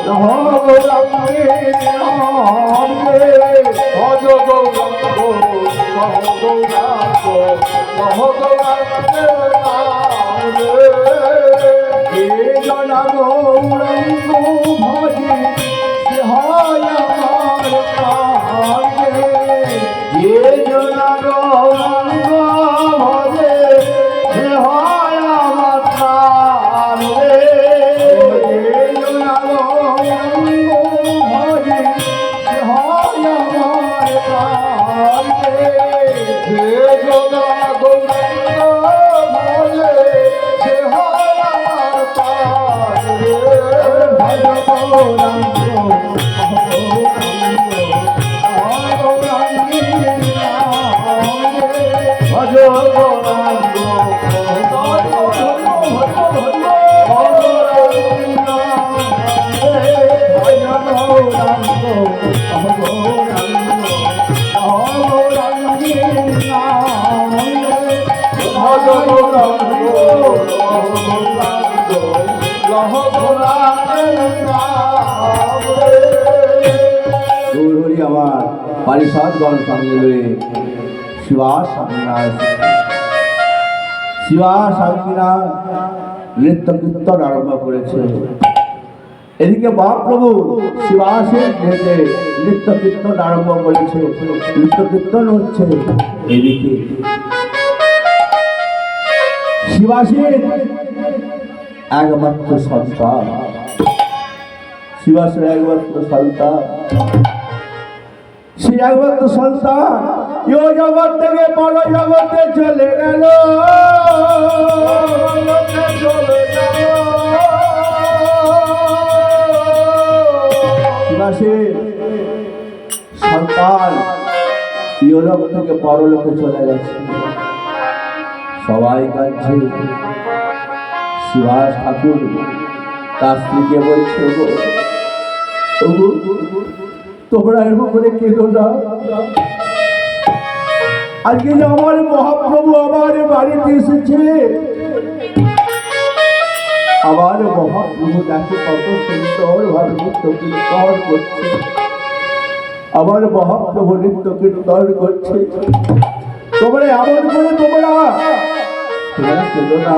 কহ গৌরাঙ্গের নাম রে। ভজ গৌরাঙ্গ কহ গৌরাঙ্গ কহ গৌরাঙ্গের নাম রে যে জনা গৌরাঙ্গ ভজে সে হয় আমার প্রাণ রে। যে জনা গৌরাঙ্গ ভজে সে হয় আমার প্রাণ রে যে জনা গৌরাঙ্গ গৌরহরি আমার পারিষদগণ সঙ্গে লয়ে শিবা সাকিনা নৃত্য কীর্তন আরম্ভ করেছে। এদিকে মহাপ্রভু শিবাসের নেতে নৃত্য কীর্তন আরম্ভ করেছে, নৃত্য কীর্তন হচ্ছে। এদিকে শিবাসের একমাত্র সন্তান, শিবাসের একমাত্র সন্তান, সেই একমাত্র সন্তান ইহ জগৎ থেকে পর জগতে চলে গেল। শিবাসের সন্তান ইহলোক থেকে পরলোকে চলে গেছে। সবাই কাঁদছে। শিবাস ঠাকুর তার স্ত্রীকে বলছে, তোমরা এরকম করে কেঁদো না। আজকে যে আমার মহাপ্রভু আমার বাড়িতে এসেছে, আমার মহাপ্রভু তাকে কত সুন্দর ভাবে নৃত্য কীর্তন করছে, আমার মহাপ্রভু নৃত্য কীর্তন করছে। তোমরা এমন করে তোমরা কেঁদো না।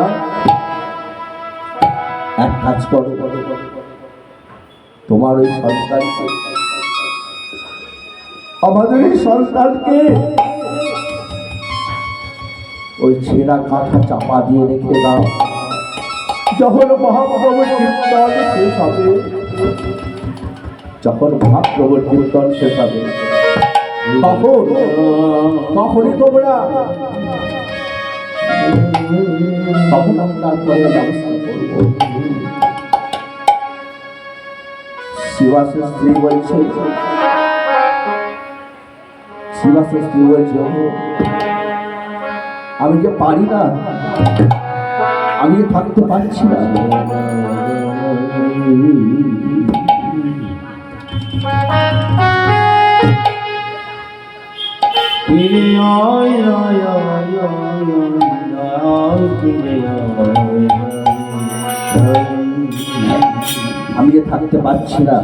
এক কাজ করো, তোমার ওই সন্তানকে, আমাদের এই সন্তানকে ওই ছেঁড়া কাঁথা চাপা দিয়ে রেখে দাও। যখন মহাপ্রভুর কীর্তন শেষ হবে, যখন মহাপ্রভুর কীর্তন শেষ হবে, তখনই তোমরা তখন তারপরে ব্যবস্থা করবো। শিবাসের স্ত্রী বলছে, আমি যে পারি না, আমি যে থাকতে পারছি না। আমি যে থাকতে পারছি না,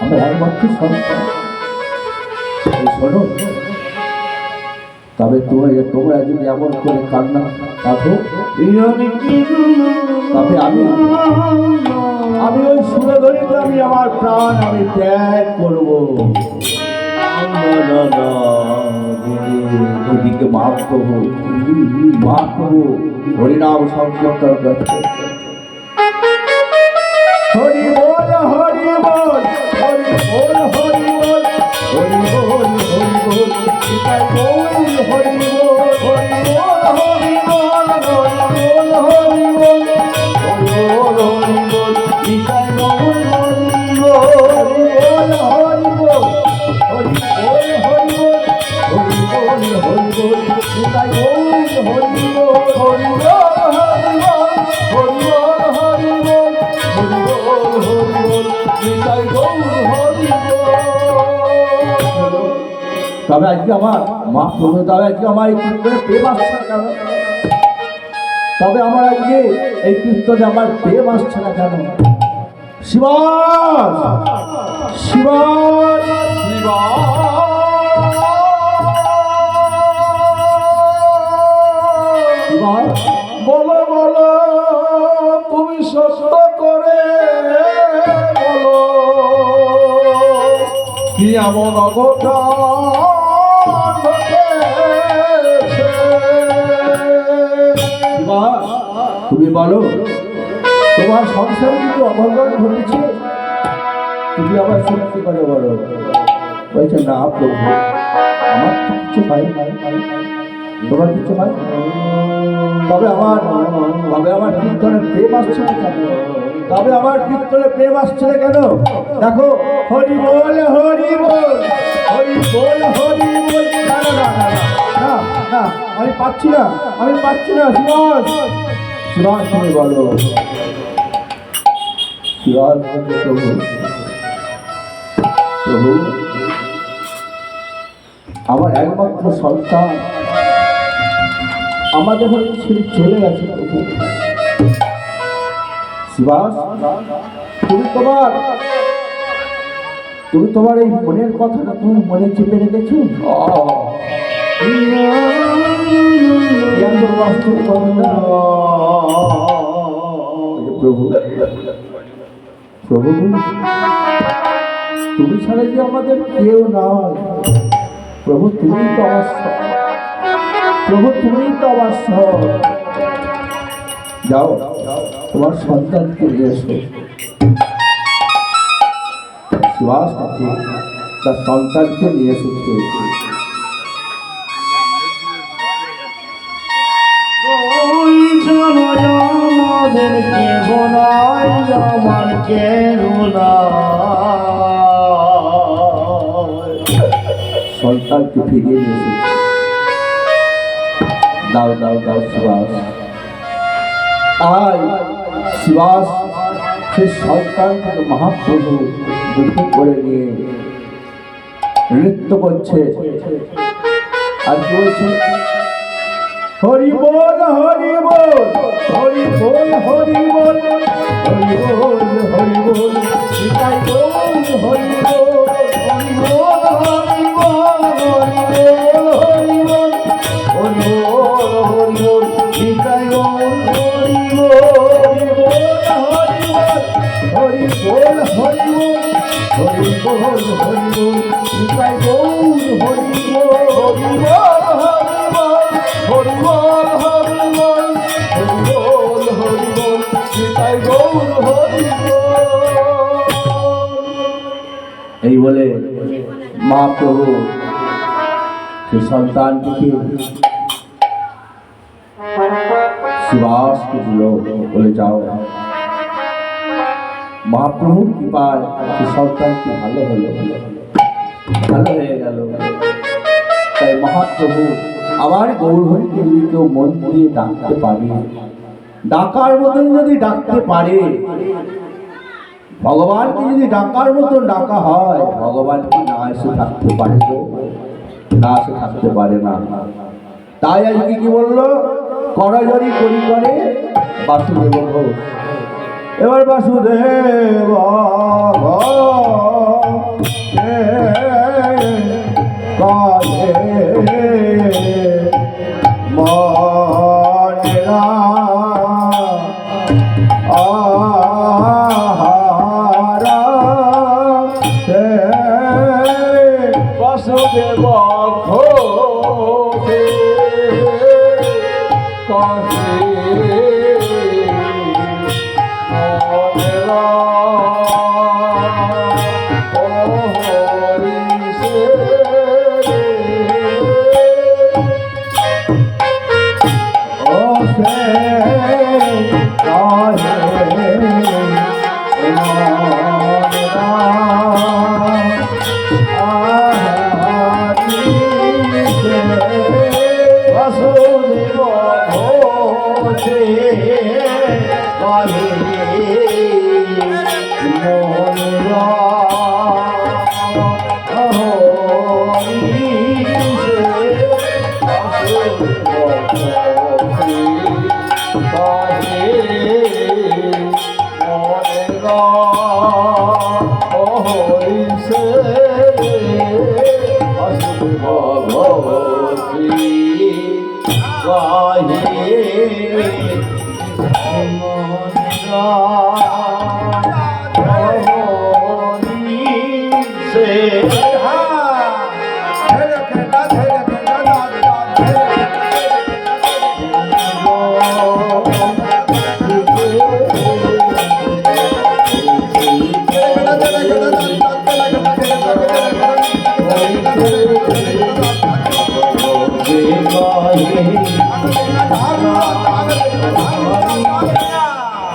আমার একমাত্র সন্তান। শোনো, তবে তোমরা যদি এমন করে কান্না কাঁদো, তবে আমি ওই সুরধরিতে আমি আমার প্রাণ আমি ত্যাগ করবো। ওদিকে মহাপ্রভু হরিনাম সংকীর্তন করছে। হরি বল হরি বল হরি বল হরি বল হরি বল হরি বল নিতাই গৌর হরি বল হরি বল হরি বল হরি বল হরি বল হরি বল হরি বল নিতাই গৌর হরি বল হরি বল হরি বল হরি বল হরি বল হরি বল হরি বল নিতাই গৌর হরি বল হরি বল হরি বল হরি বল হরি বল হরি বল হরি বল নিতাই গৌর হরি বল। তবে আজকে আমার মহাপ্রভু, তবে আজকে আমার এই কীর্তনে প্রেম আসছে না কেন? তবে আমার আজকে এই কীর্তনে আমার প্রেম আসছে না কেন? শিবাস শিবাস শিবাস, বলো বলো তুমি সত্য করে বলো, কি এমন অঘটন তুমি বলো, তোমার সংসারে কিছু অঘটন ঘটেছে, তুমি আবার সত্যি করে বলো। বলছে, না প্রভু, আমার তো কিছু হয় নাই, তোমার কিছু হয়। তবে আমার কীর্তনের প্রেম আসছে না কেন? তবে আমার ভিতরে প্রেম আসছে না কেন? দেখো, হরি বল হরি বল হরি বল হরি বল। না না না না না না, আমি পাচ্ছি না, আমি পাচ্ছি না। সুভাষ, সুভাষ তুমি বলো। সুভাষ, প্রভু প্রভু, আমার একমাত্র সন্তান আমাদের ঘরে ছেড়ে চলে গেছে প্রভু। সুভাষ, তুমি তোমার এই মনের কথাটা তুমি মনে চেপে রেখেছো। প্রভু প্রভু, তুমি ছাড়া যে আমাদের কেউ নয় প্রভু। তুমি তো আমার প্রভু, তুমি তো আমার সব। যাও, তোমার সন্তানকে নিয়ে এসো। সুভাষ আছে, তার সন্তানকে নিয়ে এসেছে। সন্তানকে ফিরিয়ে নিয়ে এসেছে। দাও দাও দাও সুভাষ। তাই সুভাষ সে সন্তানকে মহাপ্রভু বুদ্ধি করে নিয়ে নৃত্য করছে। আর কি বলছে? হরি বল হরি বল হরি বল হরি বল হরি বল হরি বল নিতাই গৌর হরি বল হরি বল হরি বল হরি বল হরি বল হরি বল হরি বল নিতাই গৌর হরি বল হরি বল হরি বল হরি বল হরি বল নিতাই গৌর হরি বল হরি বল হরি বল হরি বল হরি বল হরি বল নিতাই গৌর হরি বল। এই বলে মহাপ্রভু সে সন্তানটিকে সুভাষকে দিল, বলে যাও। মহাপ্রভুর কৃপায় সে সন্তানটি ভালো হলো, ভালো হয়ে গেল। তাই মহাপ্রভু আবার গৌরহরিকে যদি কেউ মন দিয়ে ডাকতে পারে, ডাকার মতন যদি ডাকতে পারে, ভগবানকে যদি ডাকার মতন ডাকা হয়, ভগবান কি না এসে থাকতে পারে? না এসে থাকতে পারে না। তাই আজকে কি বললো? করজরি করি করে বাসুদেব ঘোষ। এবার বাসুদেব মনেরা আহারা বাসুদেব ঘোষে কাহে মনেরা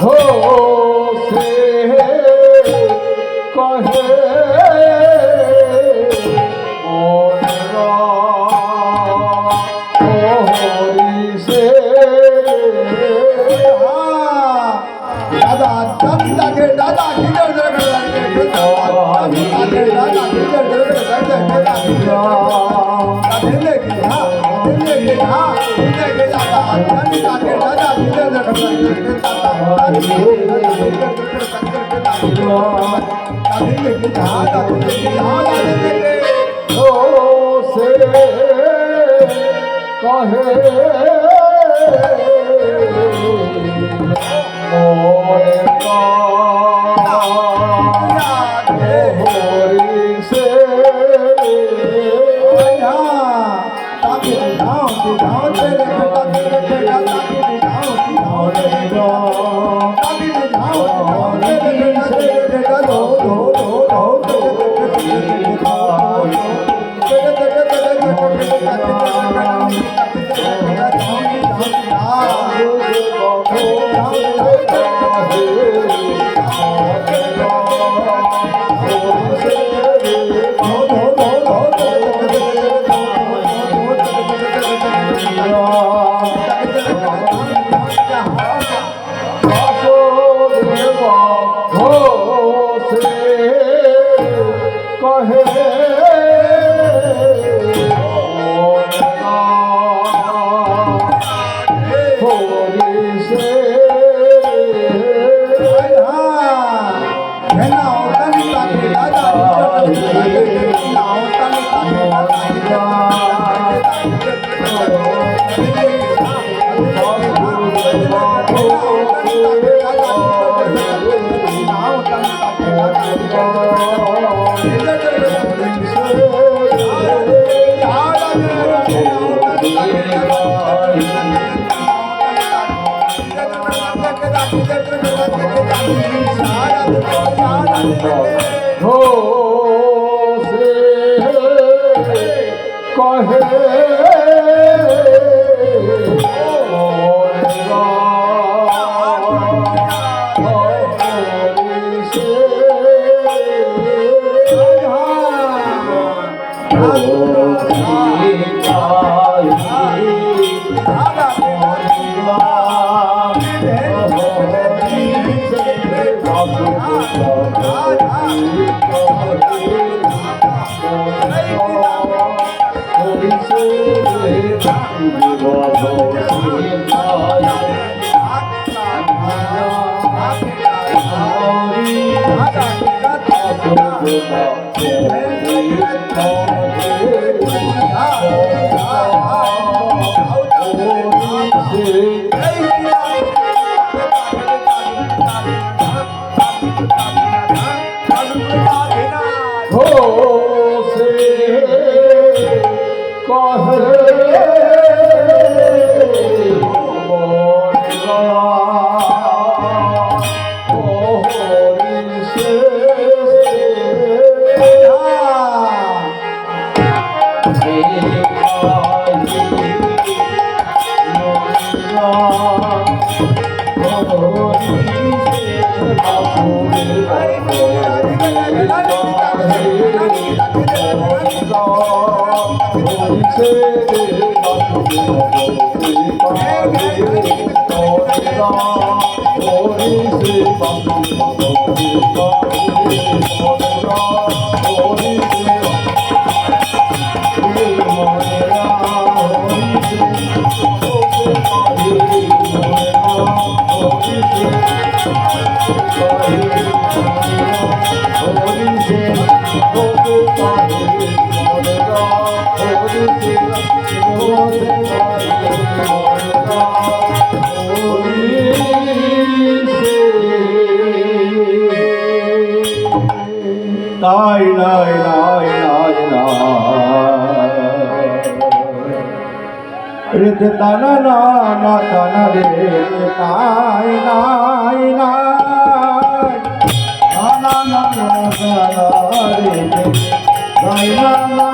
हो নাই নাই নাই নাই নাই রে দানা না না দানা রে নাই নাই নাই দানা না দানা রে নাই না না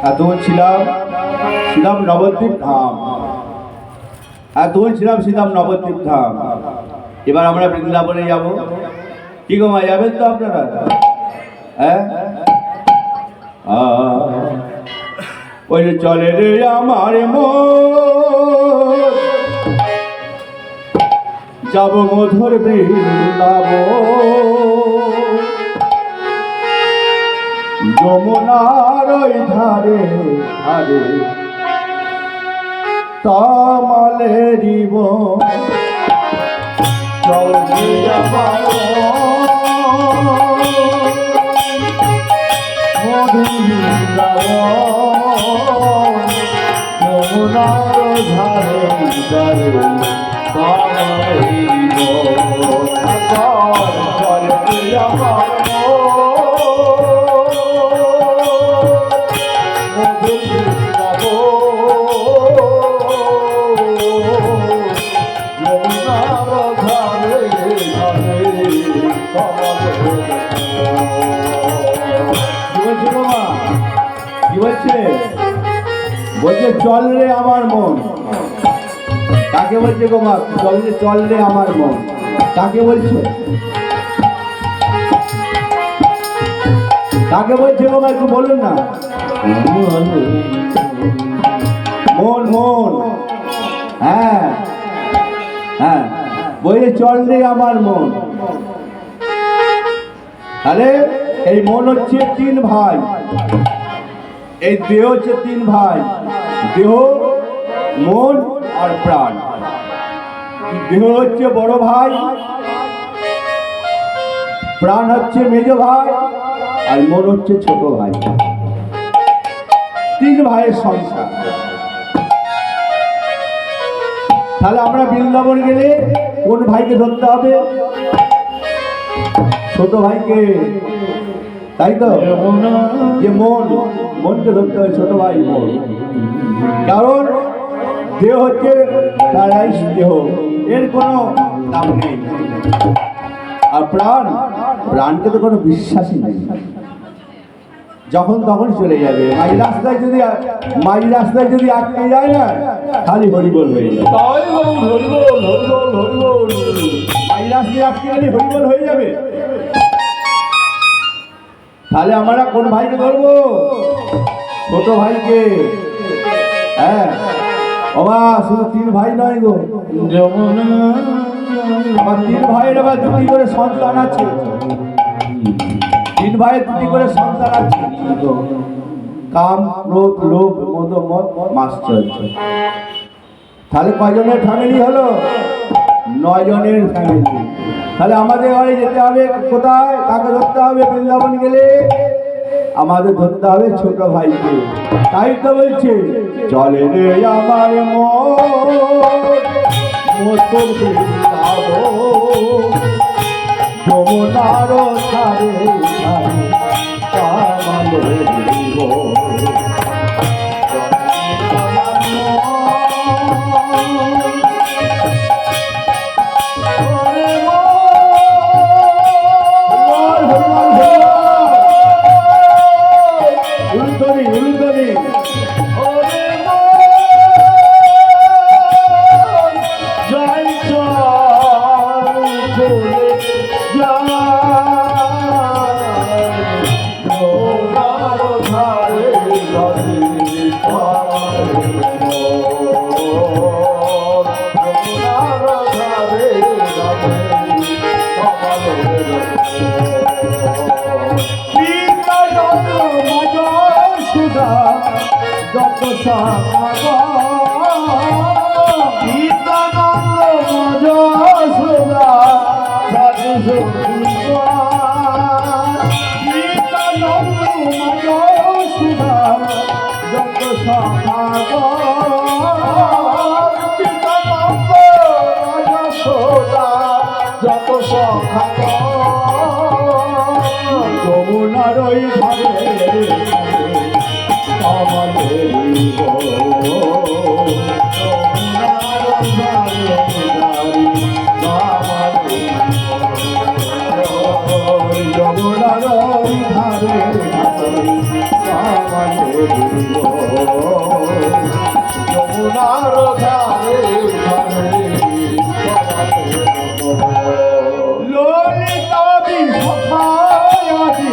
এতক্ষণ ছিলাম নবদ্বীপ ধাম, এতক্ষণ ছিলাম নবদ্বীপ ধাম। এবার আমরা বৃন্দাবনে যাব। কি গো মা, যাবেন তো আপনারা? হ্যাঁ, ওই যে চলে রে আমার মন, যাব মধুর বৃন্দাবন, যমুনার ওই ধারে ধারে তামালেরি বন, চল রে আমার মধুর বৃন্দাবন, যমুনার ধারে ধারে তামালেরি বন, চল রে আমার বলছে চল রে আমার মন। কাকে বলছে গো মা? চল রে আমার মন কাকে বলছে? কাকে বলছে গো মা, একটু বলুন না। মন মন, হ্যাঁ হ্যাঁ, বলছে চল রে আমার মন। তাহলে এই মন হচ্ছে তিন ভাই, এই দেহ হচ্ছে তিন ভাই, দেহ মন আর প্রাণ। দেহ হচ্ছে বড় ভাই, প্রাণ হচ্ছে মেজ ভাই, আর মন হচ্ছে ছোট ভাই। তিন ভাইয়ের সংসার। তাহলে আমরা বৃন্দাবন গেলে কোন ভাইকে ধরতে হবে? ছোট ভাইকে, তাই তো? যে মনকে ধরতে হবে, ছোট ভাই মন। কারণ দেহ হচ্ছে দেহ, এর কোনো দাম নেই। আর প্রাণকে তো কোনো বিশ্বাসই নেই, যখন তখন চলে যাবে। মাঝ রাস্তায় যদি আটকে যায় না, খালি হরিবল হয়ে যাবে। মাঝ রাস্তায় আটকে গেলে হরিবল হয়ে যাবে। তাহলে আমরা কোন ভাইকে ধরবো? ছোট ভাইকে। হ্যাঁ, বাবা শুধু তিন ভাই নয় গো, আমার তিন ভাইয়ের আবার দুটি করে সন্তান আছে। তিন ভাইয়ের দুটি করে সন্তান আছে। কাম, ক্রোধ, লোভ, মদ, মদ, মাশ্চর্য। তাহলে কয়জনের ফ্যামিলি হলো? 9 জনের ফ্যামিলি। তাহলে আমাদের বাড়ি যেতে হবে কোথায়? কাকে ধরতে হবে? বৃন্দাবন গেলে আমাদের ধরতে হবে ছোট ভাইকে। তাই তো বলছে চলে রে আমার মন, যমুনার ধারে সুদা যত গীতানন্দ মজ সুদা গীতানন্দ মজ সুদা যত গীতানন্দ মজ সুদা যত সখা যমুনার ওই ধারে আমাদের যমুনার ওই ধারে যমুনার ধারে ললিতা বিশাখায়াদি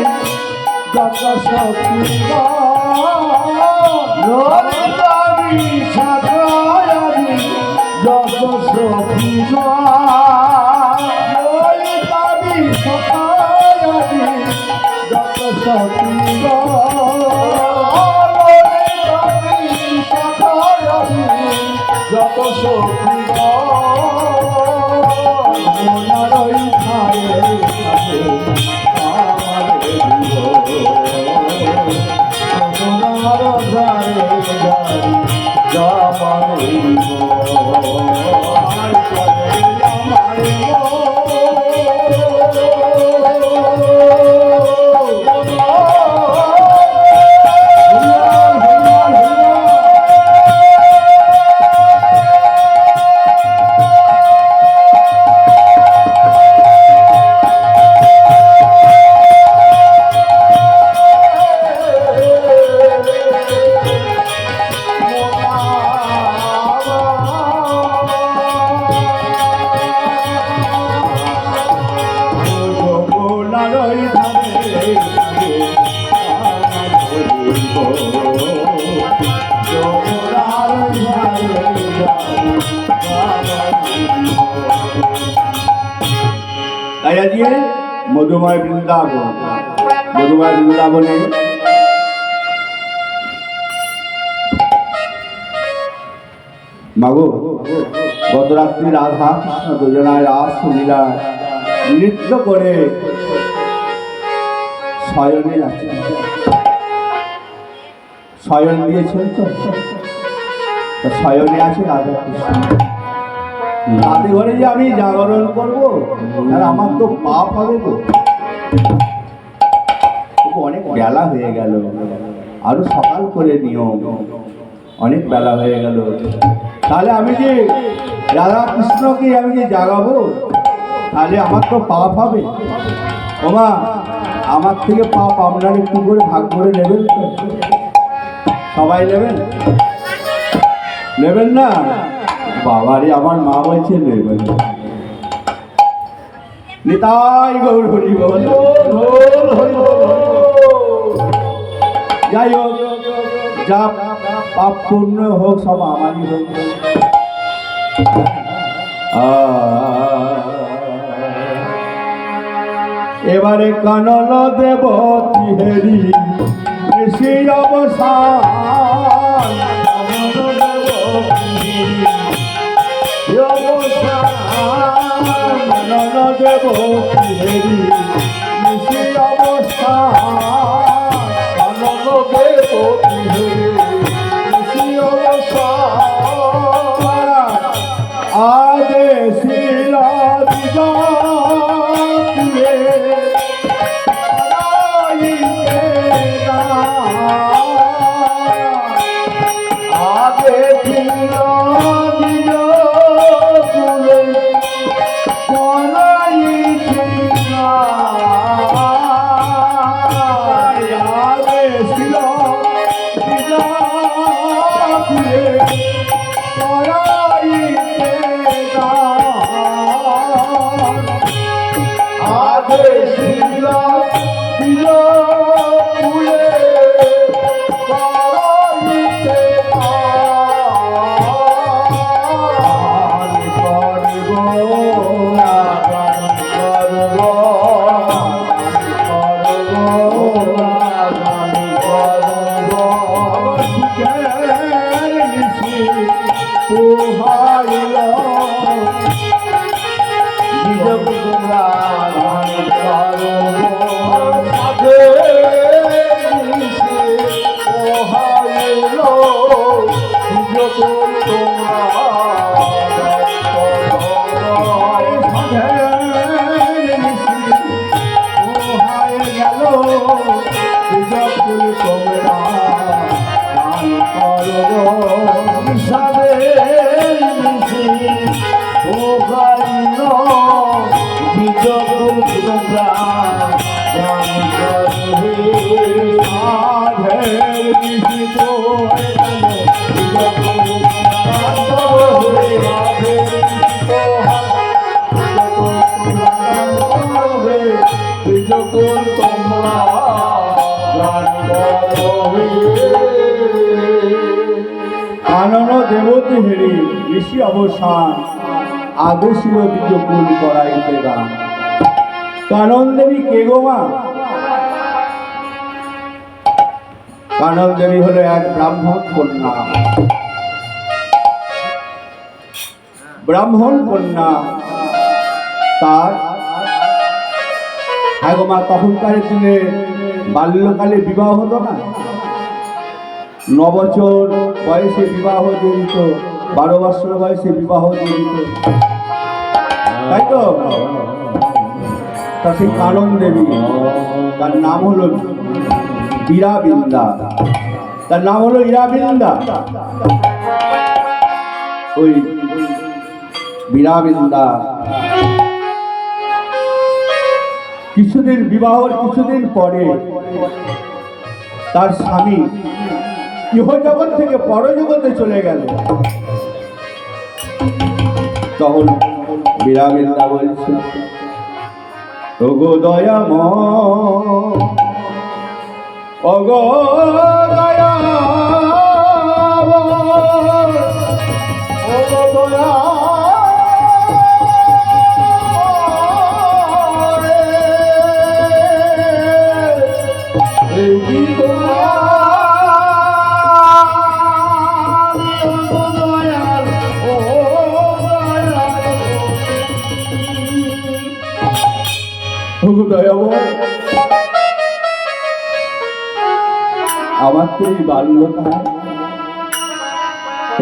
যত শক্তি ললিতা বিশাখায়াদি যত শক্তি ললিতা বিশাখায়াদি যত শক্তি ললিতা বিশাখায়াদি যত শক্তি মনারই খায়ে তাই আজকে মধুময় বৃন্দাবনে মাগো গত রাত্রি রাধা কৃষ্ণ দুজনায় রাস লীলা নৃত্য করে শয়নে আছেন, শয়ন দিয়েছেন তো শয়নে আছে রাধা কৃষ্ণ। তাদের ঘরে যে আমি জাগরণ করবো আর আমার তো পাপ হবে তো। অনেক বেলা হয়ে গেল, আরো সকাল করে নিও, অনেক বেলা হয়ে গেল। তাহলে আমি যে রাধা কৃষ্ণকে আমি যে জাগাবো তাহলে আমার তো পাপ হবে। ওমা আমার থেকে পাপ আপনার একটু করে ভাগ করে নেবেন তো? সবাই নেবেন না? বাবারে আমার মা বলছে নেবেন। নিতাই গৌর হরি বল। যাই হোক, যা পাপ পূর্ণ হোক সব আমারই হোক। এবারে কানল দেব তিহেরি ঋষি অবসান, কানল দেব তিহেরি ঋষি অবসান, কানল দেব তিহেরি ঋষি অবসান, আদেশিলা দিগা বিজয়পুর তোমরা গান করো বিষাদে মিশি ভোগাইল বিজয়পুর তোমরা গান করবে আধের নিশিত বিজয়পুর তোমরা গান করো কানন দেবতী হেরি ঋষি অবসান আদেশিল বিজয়পুর করাইতে গান। কানন দেবী কে গো মা? কানন দেবী হলো এক ব্রাহ্মণ কন্যা। ব্রাহ্মণ কন্যা তার হ্যাঁ গো মা, তখনকার দিনে বাল্যকালে বিবাহ হতো না, 9 বছর বয়সে বিবাহ দিয়ে দিত, 12 বছর বয়সে বিবাহ দিয়ে দিত, তাই তো? তা সেই কানন দেবী, তার নাম হলো বীরাবিন্দা, তার নাম হলো ইরাবিন্দা। ওই বীরাবিন্দা কিছুদিন বিবাহর কিছুদিন পরে তার স্বামী ইহজগৎ থেকে পরজগতে চলে গেল। তখন বীরাবিন্দা বলছে, ওগো দয়াময়, ওগো দয়াময়, ওগো দয়াময়, এই কি আমার তো এই বাল্যকাল,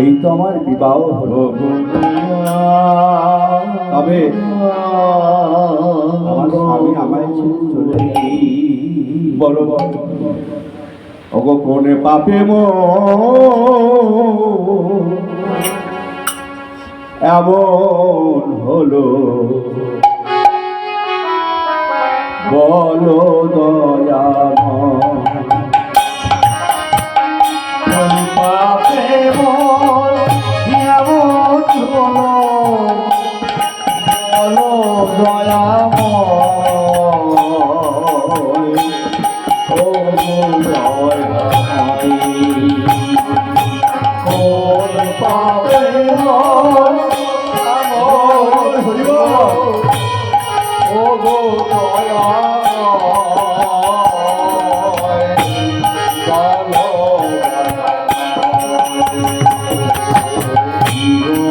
এই তো আমার বিবাহ হলো, তবে আমার স্বামী আমায় ছেড়ে চলে বলো ওগো কোনে পাপে এমন হলো, বলো দয়াময়, পাপে মোর এমন হলো, বলো দয়াময়, ও দয়াময়, মোর পাপে মোর এমন হলো, ও গো দয়াময়,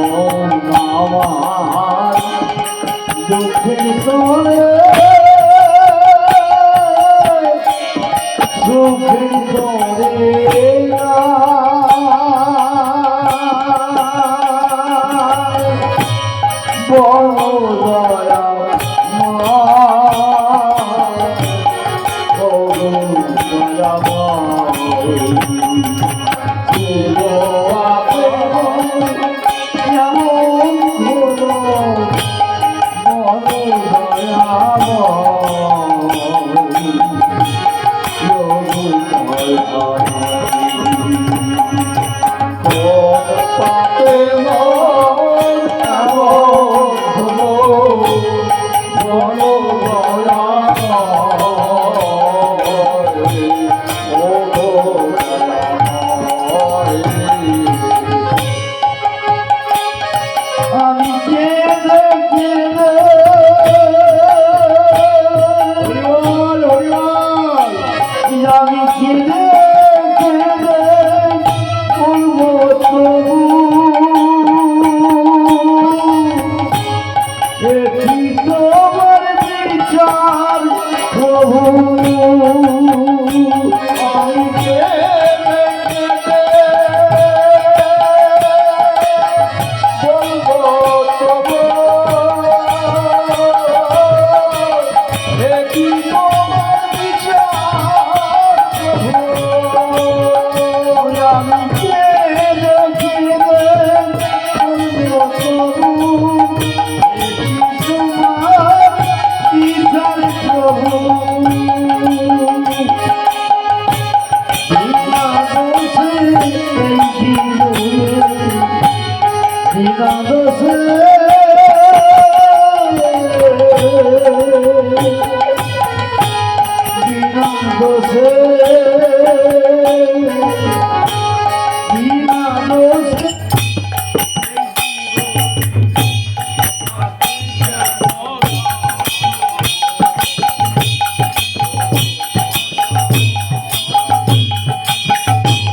বলো আমার দুঃখের তোরে সুখের তোরে বড় দয়া কি মানুষ